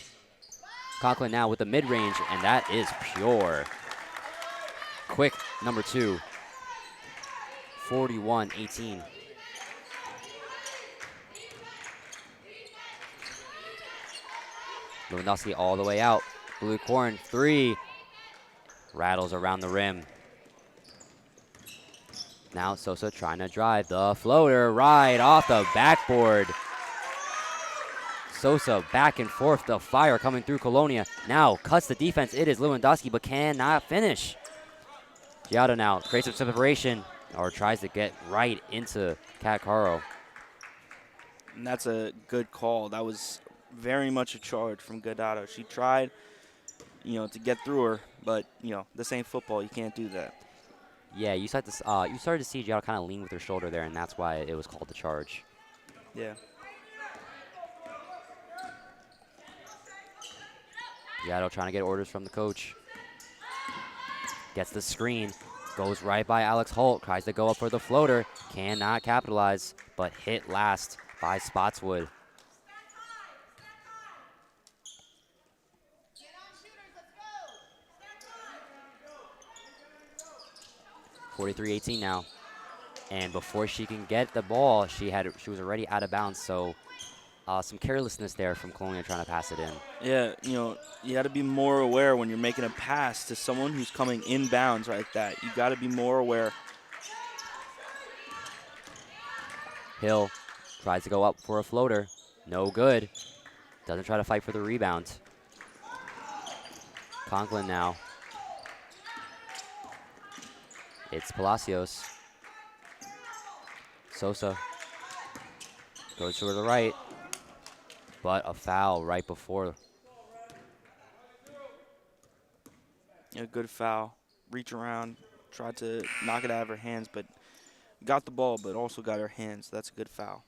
A: Conklin now with the mid-range, and that is pure. Quick, number 2. 41-18. Lewandowski all the way out. Blue Corn, 3. Rattles around the rim. Now Sosa trying to drive the floater right off the backboard. Sosa back and forth. The fire coming through Colonia. Now cuts the defense. It is Lewandowski, but cannot finish. Giotto now creates some separation. or tries to get right into Kat Caro.
B: And that's a good call. That was very much a charge from Godado. She tried, to get through her, but, this ain't football. You can't do that.
A: Yeah, you started to see Giotto kind of lean with her shoulder there, and that's why it was called the charge.
B: Yeah.
A: Giotto trying to get orders from the coach. Gets the screen, goes right by Alex Holt, tries to go up for the floater, cannot capitalize, but hit last by Spotswood. (43-18) now. And before she can get the ball, she was already out of bounds. So some carelessness there from Colonia trying to pass it in.
B: Yeah, you got to be more aware when you're making a pass to someone who's coming inbounds like that. You got to be more aware.
A: Hill tries to go up for a floater. No good. Doesn't try to fight for the rebound. Conklin now. It's Palacios. Sosa goes to the right, but a foul right before.
B: Yeah, good foul. Reach around, tried to knock it out of her hands, but got the ball, but also got her hands. That's a good foul.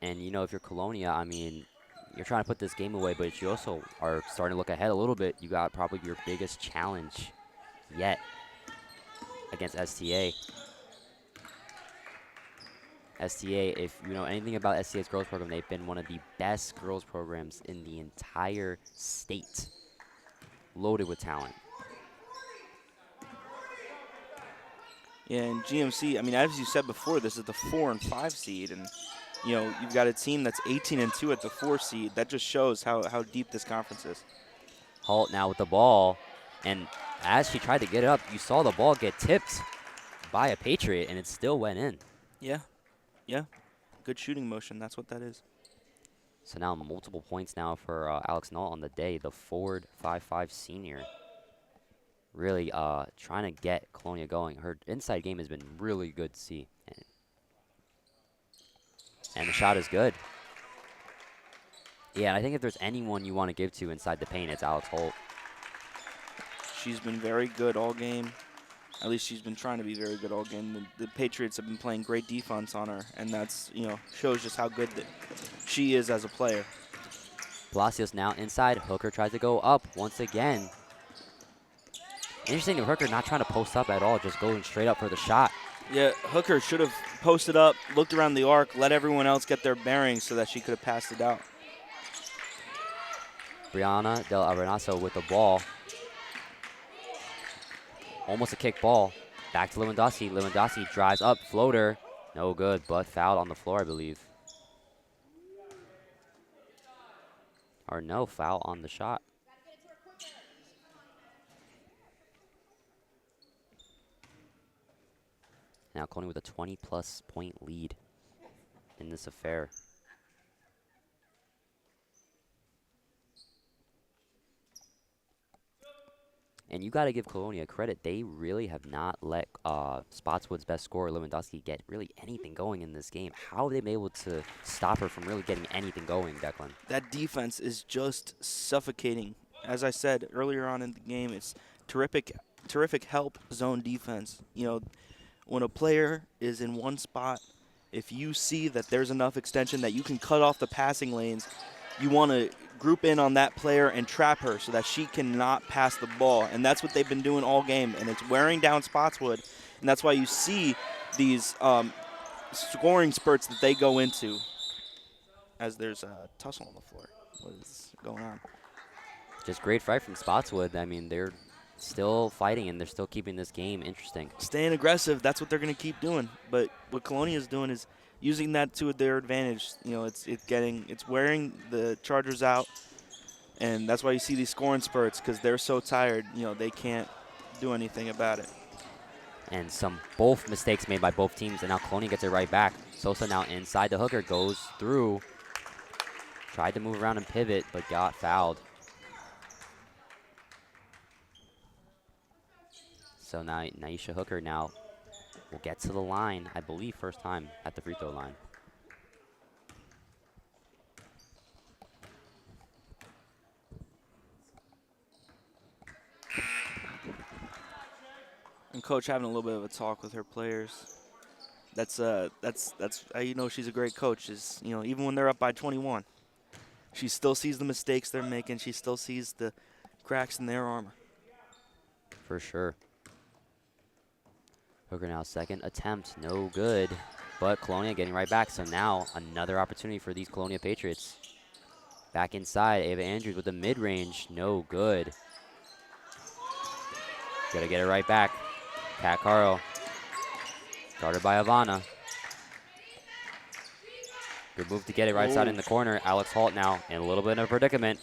A: And, if you're Colonia, I mean, you're trying to put this game away, but you also are starting to look ahead a little bit. You got probably your biggest challenge yet against STA. STA, if you know anything about STA's girls program, they've been one of the best girls programs in the entire state. Loaded with talent.
B: Yeah, and GMC, I mean, as you said before, this is the 4 and 5 seed, and you've got a team that's 18-2 at the 4 seed. That just shows how deep this conference is.
A: Holt now with the ball, and as she tried to get it up, you saw the ball get tipped by a Patriot, and it still went in.
B: Yeah, good shooting motion. That's what that is.
A: So now multiple points now for Alex Null on the day, the forward 5'5" senior. Really trying to get Colonia going. Her inside game has been really good to see. And the shot is good. Yeah, I think if there's anyone you want to give to inside the paint, it's Alex Holt.
B: She's been very good all game. At least she's been trying to be very good all game. The Patriots have been playing great defense on her, and that's, shows just how good that she is as a player.
A: Palacios now inside. Hooker tries to go up once again. Interesting of Hooker not trying to post up at all, just going straight up for the shot.
B: Yeah, Hooker should have posted up, looked around the arc, let everyone else get their bearings so that she could have passed it out.
A: Brianna Del Arenaso with the ball. Almost a kick ball. Back to Lewandowski. Lewandowski drives up, floater. No good, but fouled on the floor, I believe. Or no, foul on the shot. Now Colonia with a 20-plus point lead in this affair. And you got to give Colonia credit. They really have not let Spotswood's best scorer, Lewandowski, get really anything going in this game. How have they been able to stop her from really getting anything going, Declan?
B: That defense is just suffocating. As I said earlier on in the game, it's terrific help zone defense. When a player is in one spot, if you see that there's enough extension that you can cut off the passing lanes, you want to group in on that player and trap her so that she cannot pass the ball. And that's what they've been doing all game, and it's wearing down Spotswood. And that's why you see these scoring spurts that they go into as there's a tussle on the floor. What is going on?
A: Just great fight from Spotswood. I mean, they're still fighting, and they're still keeping this game interesting.
B: Staying aggressive, that's what they're going to keep doing. But what Colonia is doing is using that to their advantage. It's wearing the Chargers out, and that's why you see these scoring spurts, because they're so tired. They can't do anything about it.
A: And both mistakes made by both teams, and now Colonia gets it right back. Sosa now inside the Hooker, goes through, tried to move around and pivot, but got fouled. So now Naisha Hooker now will get to the line, I believe, first time at the free throw line.
B: And coach having a little bit of a talk with her players. That's how you know she's a great coach. Is, you know, even when they're up by 21, she still sees the mistakes they're making. She still sees the cracks in their armor.
A: For sure. Hooker now second attempt, no good. But Colonia getting right back. So now another opportunity for these Colonia Patriots. Back inside, Ava Andrews with the mid-range, no good. Gotta get it right back. Kat Carl, guarded by Ivana. Good move to get it right side in the corner. Alex Holt now in a little bit of a predicament.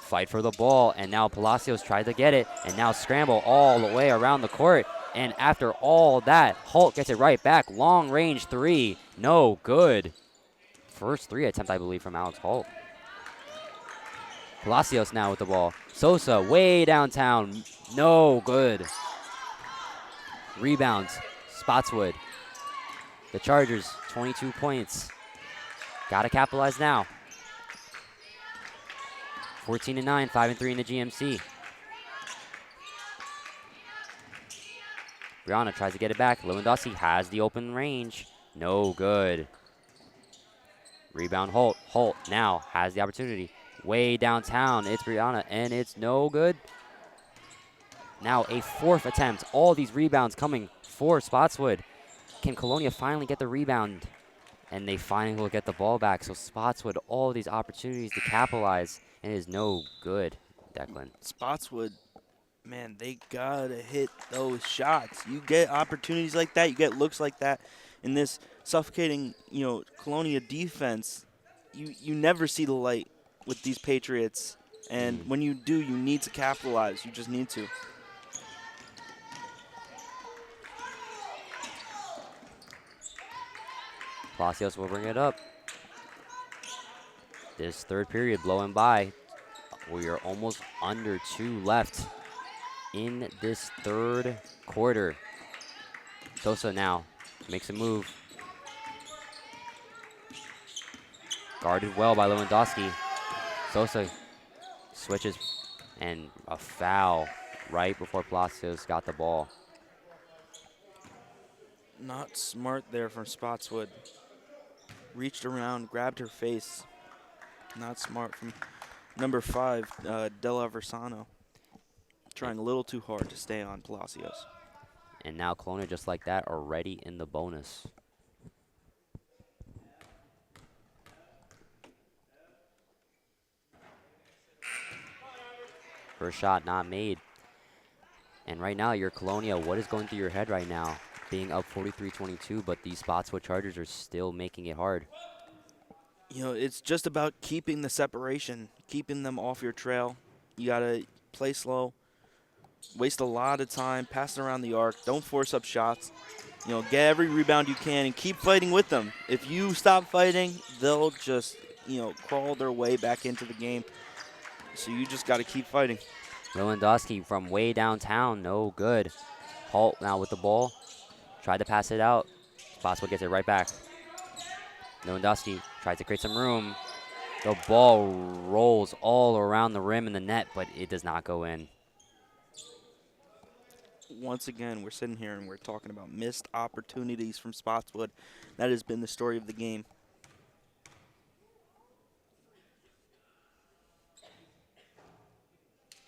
A: Fight for the ball, and now Palacios tried to get it, and now scramble all the way around the court. And after all that, Holt gets it right back. Long range three, no good. First three attempt, I believe, from Alex Holt. Palacios now with the ball. Sosa way downtown, no good. Rebounds, Spotswood. The Chargers, 22 points. Gotta capitalize now. 14-9, 5-3 in the GMC. Brianna tries to get it back. Lewandowski has the open range. No good. Rebound Holt. Holt now has the opportunity. Way downtown. It's Brianna, and it's no good. Now a fourth attempt. All these rebounds coming for Spotswood. Can Colonia finally get the rebound? And they finally will get the ball back. So Spotswood, all these opportunities to capitalize, and it is no good, Declan.
B: Spotswood, man, they gotta hit those shots. You get opportunities like that, you get looks like that in this suffocating, you know, Colonia defense. You never see the light with these Patriots, and when you do, you need to capitalize. You just need to.
A: Palacios will bring it up. This third period blowing by. We are almost under 2 left in this third quarter. Sosa now makes a move. Guarded well by Lewandowski. Sosa switches, and a foul right before Palacios got the ball.
B: Not smart there from Spotswood. Reached around, grabbed her face. Not smart from number 5, Della Versano. Trying a little too hard to stay on Palacios.
A: And now Colonia, just like that, already in the bonus. First shot not made. And right now, your Colonia, what is going through your head right now? Being up 43-22, but these Spotswood Chargers are still making it hard.
B: You know, it's just about keeping the separation, keeping them off your trail. You got to play slow, waste a lot of time, passing around the arc. Don't force up shots. You know, get every rebound you can and keep fighting with them. If you stop fighting, they'll just, you know, crawl their way back into the game. So you just got to keep fighting.
A: Lewandowski from way downtown, no good. Holt now with the ball. Tried to pass it out. Spotswood gets it right back. Lewandowski tries to create some room. The ball rolls all around the rim and the net, but it does not go in.
B: Once again, we're sitting here and we're talking about missed opportunities from Spotswood. That has been the story of the game.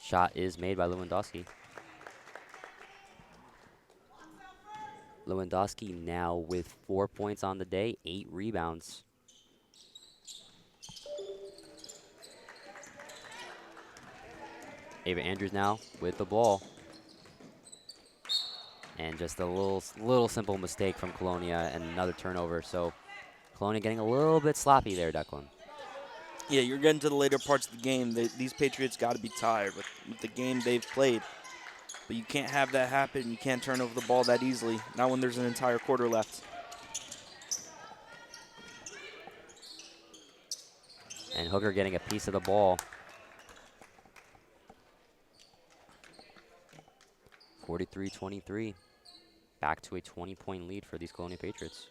A: Shot is made by Lewandowski. Lewandowski now with 4 points on the day, 8 rebounds. Ava Andrews now with the ball. And just a little simple mistake from Colonia and another turnover. So Colonia getting a little bit sloppy there, Declan.
B: Yeah, you're getting to the later parts of the game. These Patriots got to be tired with the game they've played. But you can't have that happen. You can't turn over the ball that easily, not when there's an entire quarter left.
A: And Hooker getting a piece of the ball. 43-23. Back to a 20-point lead for these Colonia Patriots.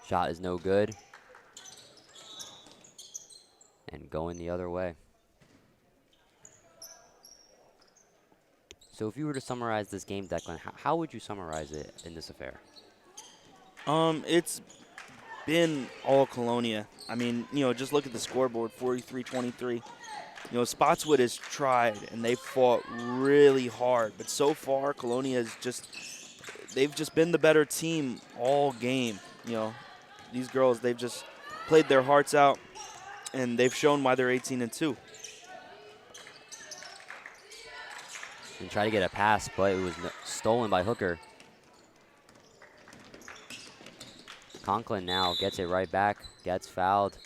A: Shot is no good. And going the other way. So if you were to summarize this game, Declan, how would you summarize it in this affair?
B: It's been all Colonia. I mean, just look at the scoreboard, 43-23. Spotswood has tried, and they've fought really hard. But so far, Colonia they've just been the better team all game. These girls, they've just played their hearts out, and they've shown why they're 18-2.
A: And try to get a pass, but it was stolen by Hooker. Conklin now gets it right back, gets fouled.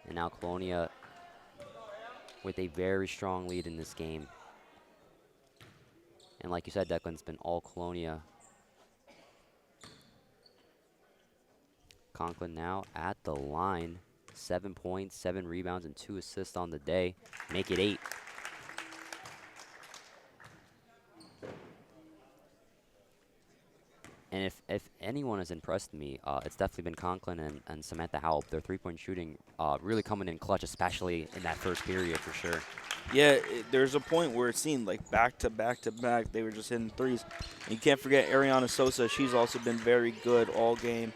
A: And now Colonia with a very strong lead in this game. And like you said, Declan, it's been all Colonia. Conklin now at the line. 7 points, 7 rebounds, and 2 assists on the day. Make it 8. And if anyone has impressed me, it's definitely been Conklin and Samantha Howell. Their three-point shooting really coming in clutch, especially in that first period for sure.
B: Yeah, there's a point where it seemed like back to back to back, they were just hitting threes. And you can't forget Ariana Sosa. She's also been very good all game,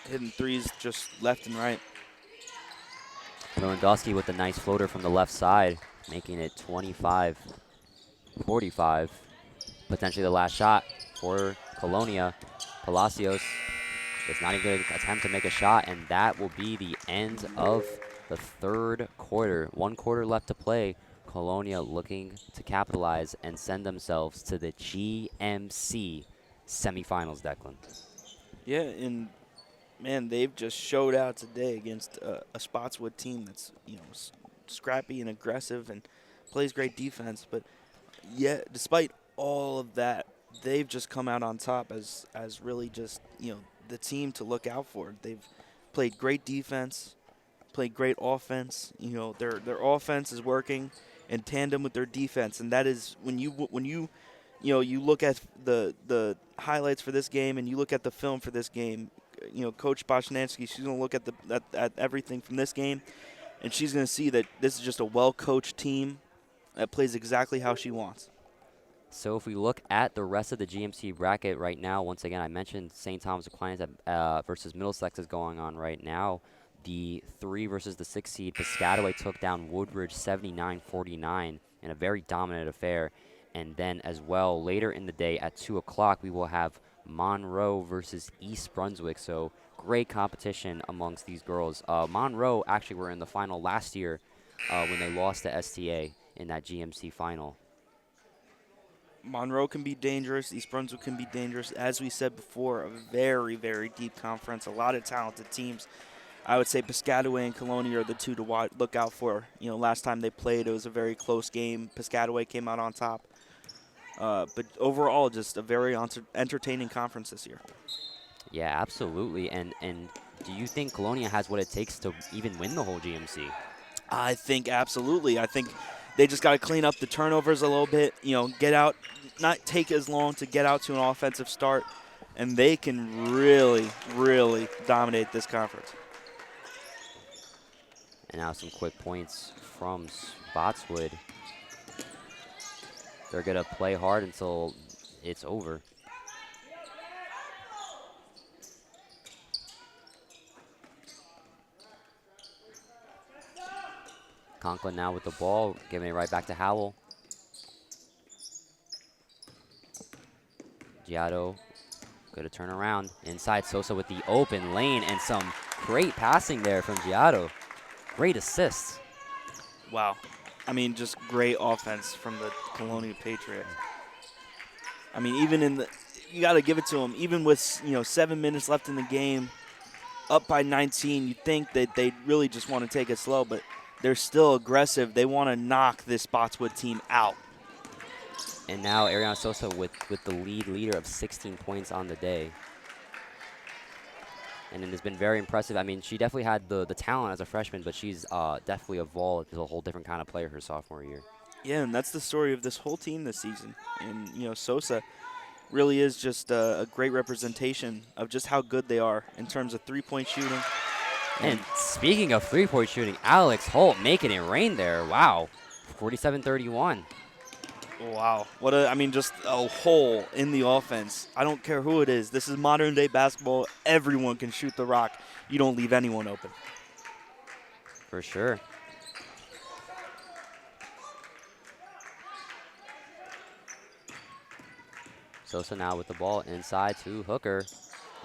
B: hitting threes just left and right.
A: Lewandowski with a nice floater from the left side, making it 25-45. Potentially the last shot for Colonia. Palacios is not even going to attempt to make a shot, and that will be the end of the third quarter. 1 quarter left to play. Colonia looking to capitalize and send themselves to the GMC semifinals, Declan.
B: Yeah, and man, they've just showed out today against a Spotswood team that's scrappy and aggressive and plays great defense. But yeah, despite all of that, they've just come out on top as really just the team to look out for. They've played great defense, played great offense. Their offense is working in tandem with their defense, and that is when you look at the highlights for this game and you look at the film for this game. Coach Boshnansky, she's going to look at at everything from this game, and she's going to see that this is just a well-coached team that plays exactly how she wants.
A: So if we look at the rest of the GMC bracket right now, once again, I mentioned St. Thomas Aquinas versus Middlesex is going on right now. The 3 versus the 6 seed, Piscataway took down Woodbridge 79-49 in a very dominant affair. And then as well, later in the day at 2 o'clock, we will have Monroe versus East Brunswick. So great competition amongst these girls. Monroe actually were in the final last year when they lost to STA in that GMC final.
B: Monroe can be dangerous. East Brunswick can be dangerous. As we said before, a very, very deep conference, a lot of talented teams. I would say Piscataway and Colonia are the two to look out for. Last time they played, it was a very close game. Piscataway came out on top. But overall, just a very entertaining conference this year.
A: Yeah, absolutely. And do you think Colonia has what it takes to even win the whole GMC?
B: I think absolutely. I think they just got to clean up the turnovers a little bit, get out, not take as long to get out to an offensive start, and they can really, really dominate this conference.
A: And now some quick points from Spotswood. They're going to play hard until it's over. Conklin now with the ball, giving it right back to Howell. Giotto, good to turn around. Inside, Sosa with the open lane and some great passing there from Giotto. Great assists.
B: Wow. I mean, just great offense from the Colonia Patriots. I mean, even you got to give it to them. Even with 7 minutes left in the game, up by 19, you'd think that they really just want to take it slow, but they're still aggressive. They want to knock this Spotswood team out.
A: And now Ariana Sosa with the leader of 16 points on the day. And it has been very impressive. I mean, she definitely had the talent as a freshman, but she's definitely evolved as a whole different kind of player her sophomore year.
B: Yeah, and that's the story of this whole team this season. And, Sosa really is just a great representation of just how good they are in terms of three-point shooting.
A: And speaking of three-point shooting, Alex Holt making it rain there. Wow, 47-31.
B: Wow. Just a hole in the offense. I don't care who it is. This is modern day basketball. Everyone can shoot the rock. You don't leave anyone open.
A: For sure. Sosa now with the ball inside to Hooker.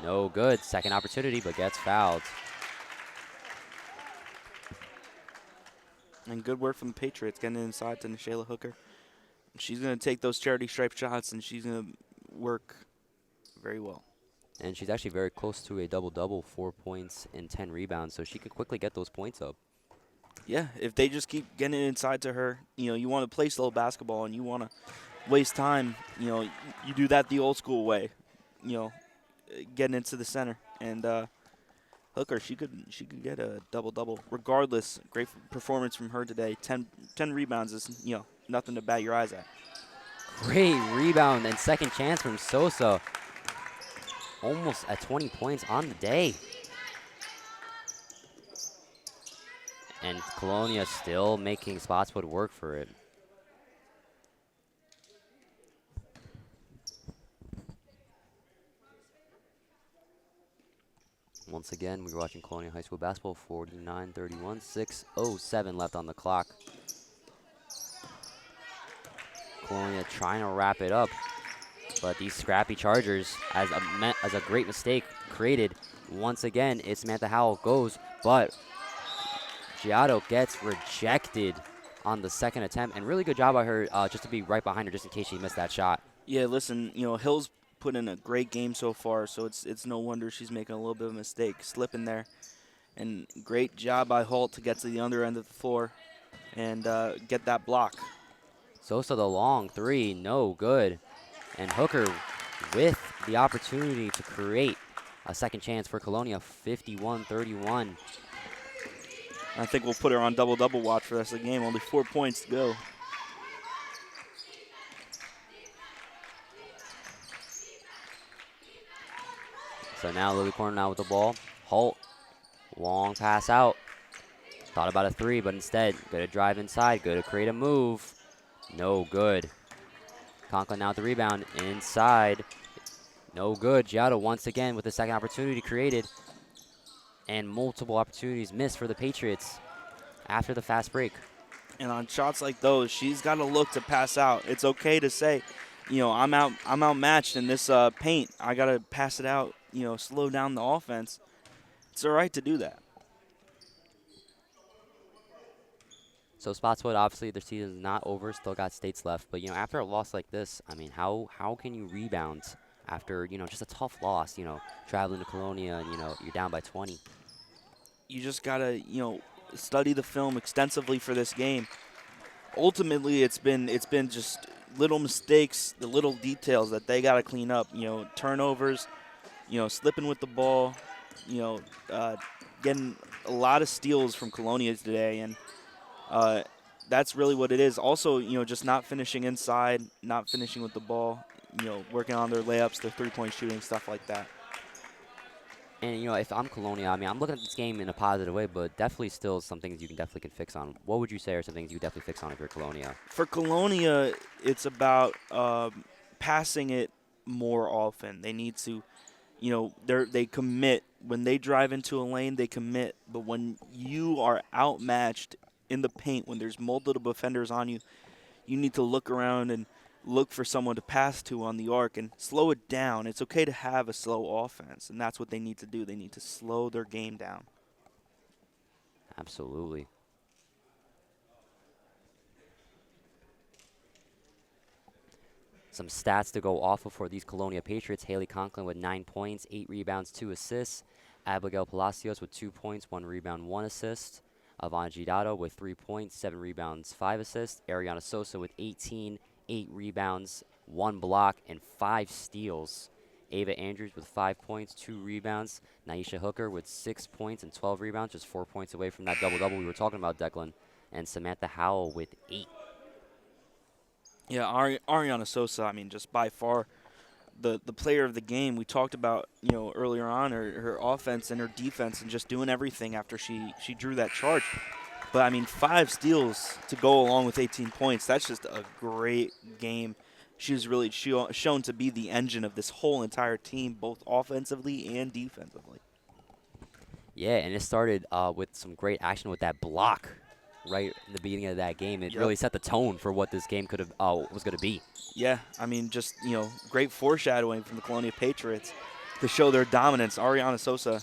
A: No good. Second opportunity, but gets fouled.
B: And good work from the Patriots getting it inside to Nashayla Hooker. She's going to take those charity stripe shots, and she's going to work very well.
A: And she's actually very close to a double-double, 4 points and 10 rebounds, so she could quickly get those points up.
B: Yeah, if they just keep getting it inside to her, you want to play slow basketball and you want to waste time, you do that the old school way, getting into the center. And Hooker, she could get a double-double. Regardless, great performance from her today. 10 rebounds is, nothing to bat your eyes at.
A: Great rebound and second chance from Sosa. Almost at 20 points on the day. And Colonia still making Spotswood work for it. Once again, we're watching Colonia High School basketball, 49-31, 6:07 left on the clock. Colonia trying to wrap it up, but these scrappy Chargers, as a great mistake created, once again, it's Samantha Howell goes, but Giotto gets rejected on the second attempt, and really good job by her just to be right behind her just in case she missed that shot.
B: Yeah, listen, Hill's put in a great game so far, so it's no wonder she's making a little bit of a mistake, slipping there. And great job by Holt to get to the under end of the floor and get that block.
A: Sosa the long three, no good. And Hooker with the opportunity to create a second chance for Colonia, 51-31.
B: I think we'll put her on double-double watch for the rest of the game. Only 4 points to go.
A: So now Lily Corner now with the ball. Holt, long pass out. Thought about a three, but instead, good to drive inside, good to create a move. No good. Conklin now with the rebound, inside. No good. Giotto once again with the second opportunity created. And multiple opportunities missed for the Patriots after the fast break.
B: And on shots like those, she's got to look to pass out. It's okay to say, I'm outmatched in this paint. I got to pass it out, slow down the offense. It's all right to do that.
A: So Spotswood, obviously their season is not over, still got states left. But, after a loss like this, I mean, how can you rebound after, just a tough loss, traveling to Colonia and, you're down by 20?
B: You just got to, study the film extensively for this game. Ultimately, it's been just little mistakes, the little details that they got to clean up. Turnovers, slipping with the ball, getting a lot of steals from Colonia today, and that's really what it is. Also, just not finishing inside, not finishing with the ball, working on their layups, their three-point shooting, stuff like that.
A: And, if I'm Colonia, I mean, I'm looking at this game in a positive way, but definitely still some things you can definitely fix on. What would you say are some things you definitely fix on if you're Colonia?
B: For Colonia, it's about passing it more often. They need to, they commit. When they drive into a lane, they commit. But when you are outmatched in the paint, when there's multiple defenders on you, you need to look around and look for someone to pass to on the arc and slow it down. It's okay to have a slow offense, and that's what they need to do. They need to slow their game down.
A: Absolutely. Some stats to go off of for these Colonia Patriots. Haley Conklin with 9 points, 8 rebounds, 2 assists. Abigail Palacios with 2 points, 1 rebound, 1 assist. Ivana Gidato with 3 points, 7 rebounds, 5 assists. Ariana Sosa with 18, 8 rebounds, 1 block, and 5 steals. Ava Andrews with 5 points, 2 rebounds. Naisha Hooker with 6 points and 12 rebounds, just 4 points away from that double-double we were talking about, Declan. And Samantha Howell with 8.
B: Yeah, Ariana Sosa, I mean, just by far the player of the game. We talked about, earlier on her offense and her defense and just doing everything after she drew that charge. But, I mean, 5 steals to go along with 18 points, that's just a great game. She was really shown to be the engine of this whole entire team, both offensively and defensively.
A: Yeah, and it started with some great action with that block right in the beginning of that game. It really set the tone for what this game could have was going to be.
B: Yeah, I mean, just, great foreshadowing from the Colonia Patriots to show their dominance. Ariana Sosa,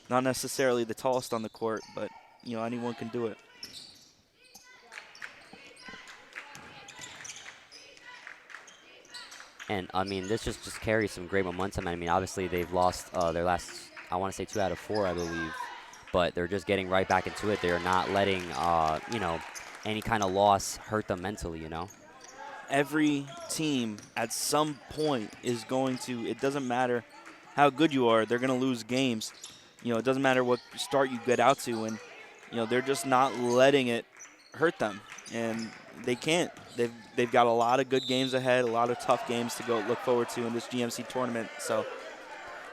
B: not necessarily the tallest on the court, but, anyone can do it.
A: And, I mean, this just carries some great momentum. I mean, obviously they've lost their last, I want to say 2 out of 4, I believe. But they're just getting right back into it. They're not letting, any kind of loss hurt them mentally,
B: Every team at some point is going to, it doesn't matter how good you are, they're going to lose games. It doesn't matter what start you get out to, and, they're just not letting it hurt them. And they can't. They've got a lot of good games ahead, a lot of tough games to go look forward to in this GMC tournament. So,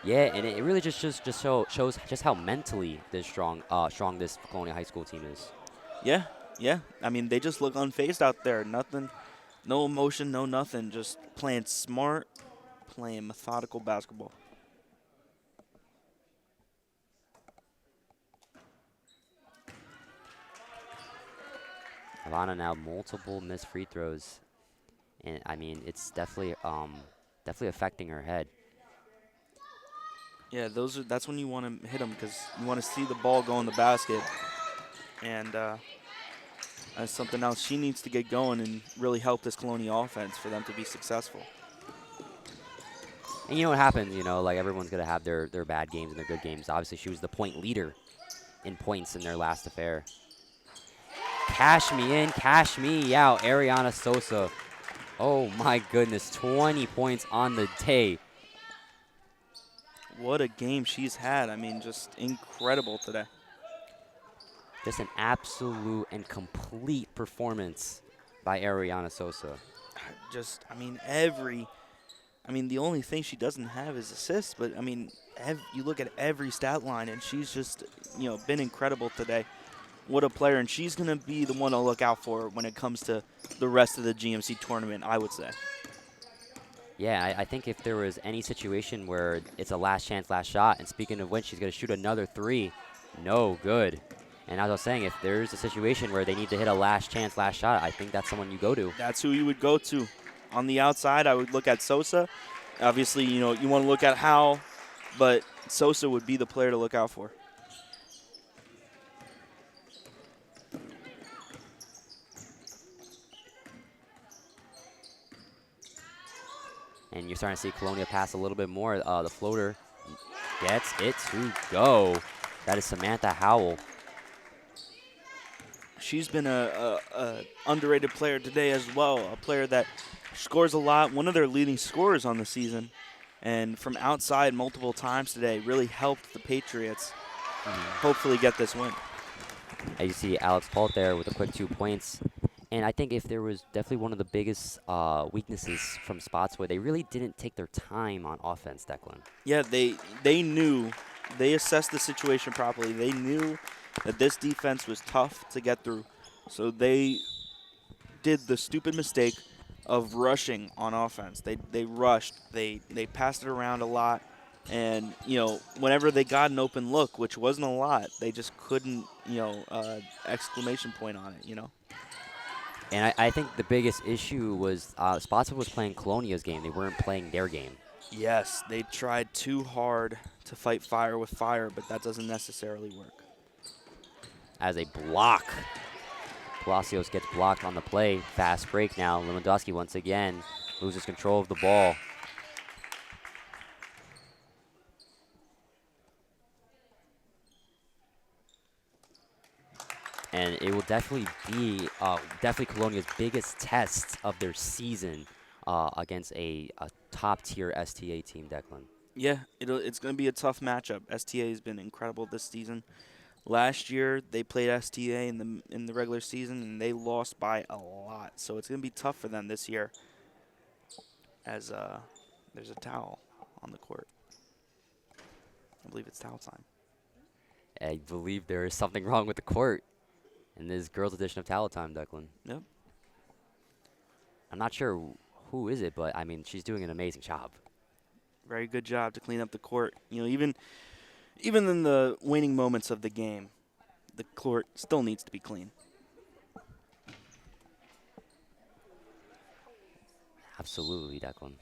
A: yeah, and it really just shows just how mentally strong this Colonia High School team is.
B: Yeah. I mean, they just look unfazed out there. Nothing, no emotion, no nothing. Just playing smart, playing methodical basketball.
A: Havana now multiple missed free throws, and I mean it's definitely affecting her head.
B: Yeah, that's when you want to hit them, because you want to see the ball go in the basket, and that's something else she needs to get going and really help this Colonia offense for them to be successful.
A: And you know what happens, like everyone's gonna have their bad games and their good games. Obviously, she was the point leader in points in their last affair. Cash me in, cash me out, Ariana Sosa. Oh my goodness, 20 points on the day.
B: What a game she's had. I mean, just incredible today.
A: Just an absolute and complete performance by Ariana Sosa.
B: The only thing she doesn't have is assists, but, I mean, you look at every stat line, and she's just, been incredible today. What a player, and she's going to be the one to look out for when it comes to the rest of the GMC tournament, I would say.
A: Yeah, I think if there was any situation where it's a last chance, last shot, and speaking of which, she's going to shoot another 3, no good. And as I was saying, if there's a situation where they need to hit a last chance, last shot, I think that's someone you go to.
B: That's who you would go to. On the outside, I would look at Sosa. Obviously, you want to look at Howell, but Sosa would be the player to look out for.
A: And you're starting to see Colonia pass a little bit more. The floater gets it to go. That is Samantha Howell.
B: She's been a underrated player today as well, a player that scores a lot, one of their leading scorers on the season, and from outside multiple times today really helped the Patriots hopefully get this win.
A: As you see Alex Pault there with a quick 2 points. And I think if there was definitely one of the biggest weaknesses from Spotswood, they really didn't take their time on offense, Declan.
B: Yeah, they knew, they assessed the situation properly. They knew that this defense was tough to get through. So they did the stupid mistake of rushing on offense. They rushed. They passed it around a lot. And, whenever they got an open look, which wasn't a lot, they just couldn't, exclamation point on it,
A: And I think the biggest issue was Spotswood was playing Colonia's game. They weren't playing their game.
B: Yes, they tried too hard to fight fire with fire, but that doesn't necessarily work.
A: As a block, Palacios gets blocked on the play. Fast break now. Lewandowski once again loses control of the ball. And it will definitely be definitely Colonia's biggest test of their season against a top-tier STA team, Declan.
B: Yeah, it's going to be a tough matchup. STA has been incredible this season. Last year they played STA in the regular season and they lost by a lot. So it's going to be tough for them this year. As there's a towel on the court. I believe it's towel time.
A: I believe there is something wrong with the court in this girls' edition of Towel Time, Declan.
B: Yep.
A: I'm not sure who is it, but I mean she's doing an amazing job.
B: Very good job to clean up the court. You know, even in the waning moments of the game, the court still needs to be clean.
A: Absolutely, Declan.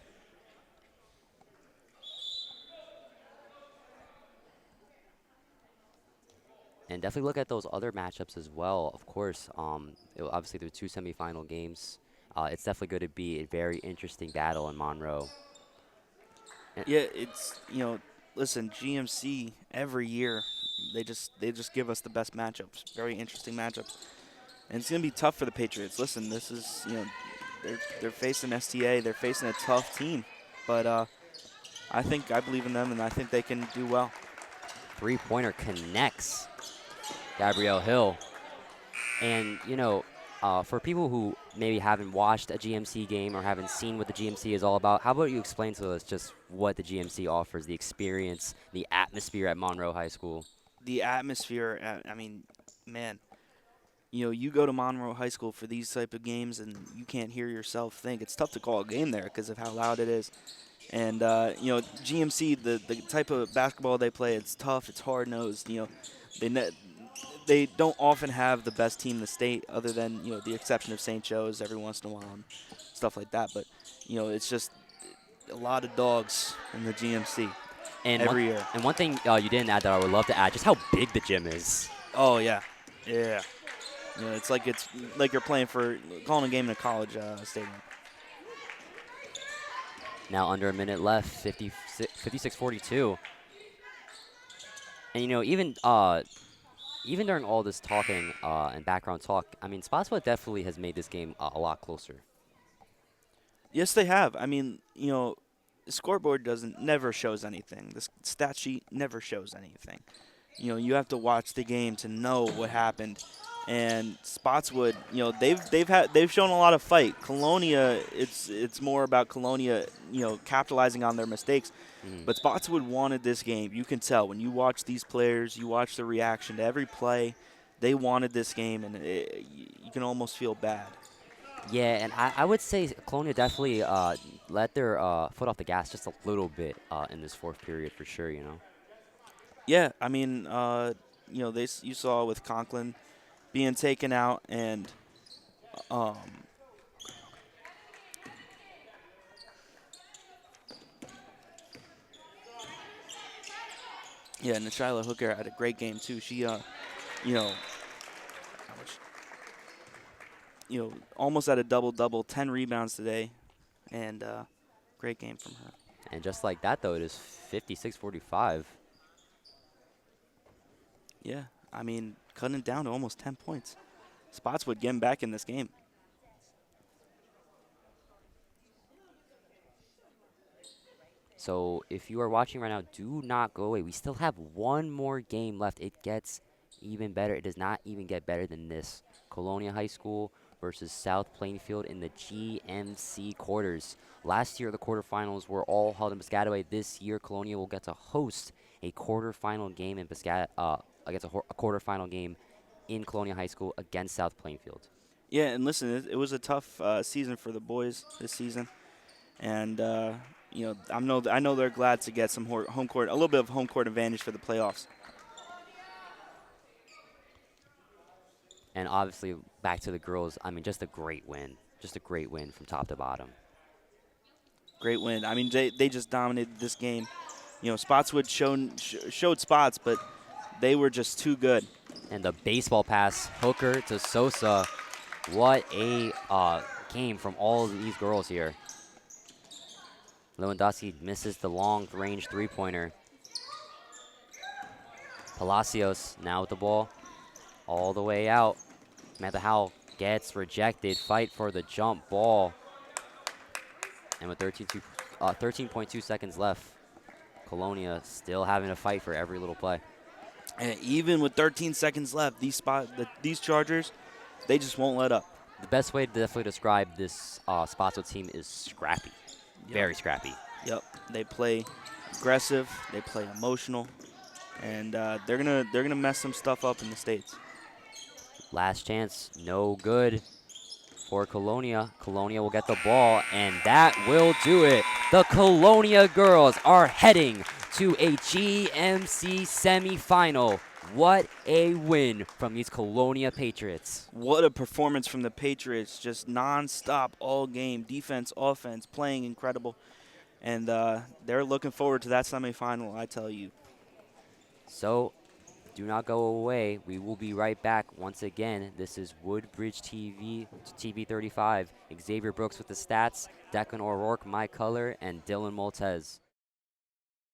A: And definitely look at those other matchups as well. Of course, obviously there are 2 semifinal games. It's definitely going to be a very interesting battle in Monroe.
B: Yeah, it's, you know, listen, GMC every year they just give us the best matchups, very interesting matchups, and it's gonna be tough for the Patriots. Listen, this is, you know, they're facing STA, they're facing a tough team, but I believe in them and I think they can do well.
A: 3-pointer connects Gabrielle Hill. And, you know, for people who maybe haven't watched a GMC game or haven't seen what the GMC is all about, how about you explain to us just what the GMC offers, the experience, the atmosphere at Monroe High School?
B: The atmosphere, I mean, man, you know, you go to Monroe High School for these type of games and you can't hear yourself think. It's tough to call a game there because of how loud it is. And, you know, GMC, the type of basketball they play, it's tough, it's hard-nosed. You know, they don't often have the best team in the state other than, you know, the exception of St. Joe's every once in a while and stuff like that. But, you know, it's just a lot of dogs in the GMC every year.
A: And one thing you didn't add that I would love to add, just how big the gym is.
B: Oh, yeah. Yeah. You know, it's like you're calling a game in a college stadium.
A: Now under a minute left, 56-42. And, you know, even during all this talking and background talk, I mean, Spotswood definitely has made this game a lot closer.
B: Yes, they have. I mean, you know, the scoreboard never shows anything. The stat sheet never shows anything. You know, you have to watch the game to know what happened. And Spotswood, you know, they've shown a lot of fight. Colonia, it's more about Colonia, you know, capitalizing on their mistakes. But Spotswood wanted this game. You can tell when you watch these players, you watch the reaction to every play. They wanted this game, and you can almost feel bad.
A: Yeah, and I would say Colonia definitely let their foot off the gas just a little bit in this fourth period for sure, you know.
B: Yeah, I mean, you know, you saw with Conklin being taken out and yeah, Nishyla Hooker had a great game too. She, you know, almost at a double-double, 10 rebounds today, and great game from her.
A: And just like that, though, it is 56-45.
B: Yeah, I mean, cutting it down to almost 10 points. Spotswood getting back in this game.
A: So if you are watching right now, do not go away. We still have one more game left. It gets even better. It does not even get better than this. Colonia High School versus South Plainfield in the GMC quarters. Last year, the quarterfinals were all held in Piscataway. This year, Colonia will get to host a quarterfinal game in against a quarterfinal game in Colonia High School against South Plainfield.
B: Yeah, and listen, it was a tough season for the boys this season, and you know, I know they're glad to get some home court, a little bit of home court advantage for the playoffs.
A: And obviously, back to the girls. I mean, just a great win from top to bottom.
B: Great win. I mean, they just dominated this game. You know, Spotswood showed spots, but they were just too good.
A: And the baseball pass, Hooker to Sosa. What a game from all of these girls here. Lewandowski misses the long-range three-pointer. Palacios now with the ball. all the way out. Samantha Howell gets rejected. Fight for the jump ball. And with 13.2 seconds left, Colonia still having to fight for every little play.
B: And even with 13 seconds left, these Chargers, they just won't let up.
A: The best way to definitely describe this Spotswood team is scrappy. Very scrappy.
B: Yep. They play aggressive. They play emotional, and they're gonna mess some stuff up in the States.
A: Last chance, no good for Colonia. Colonia will get the ball, and that will do it. The Colonia girls are heading to a GMC semifinal. What a win from these Colonia Patriots.
B: What a performance from the Patriots! Just non-stop all game, defense, offense, playing incredible, and they're looking forward to that semifinal. I tell you.
A: So, do not go away. We will be right back once again. This is Woodbridge TV, TV 35. Xavier Brooks with the stats, Declan O'Rourke, my color, and Dylan Maltez.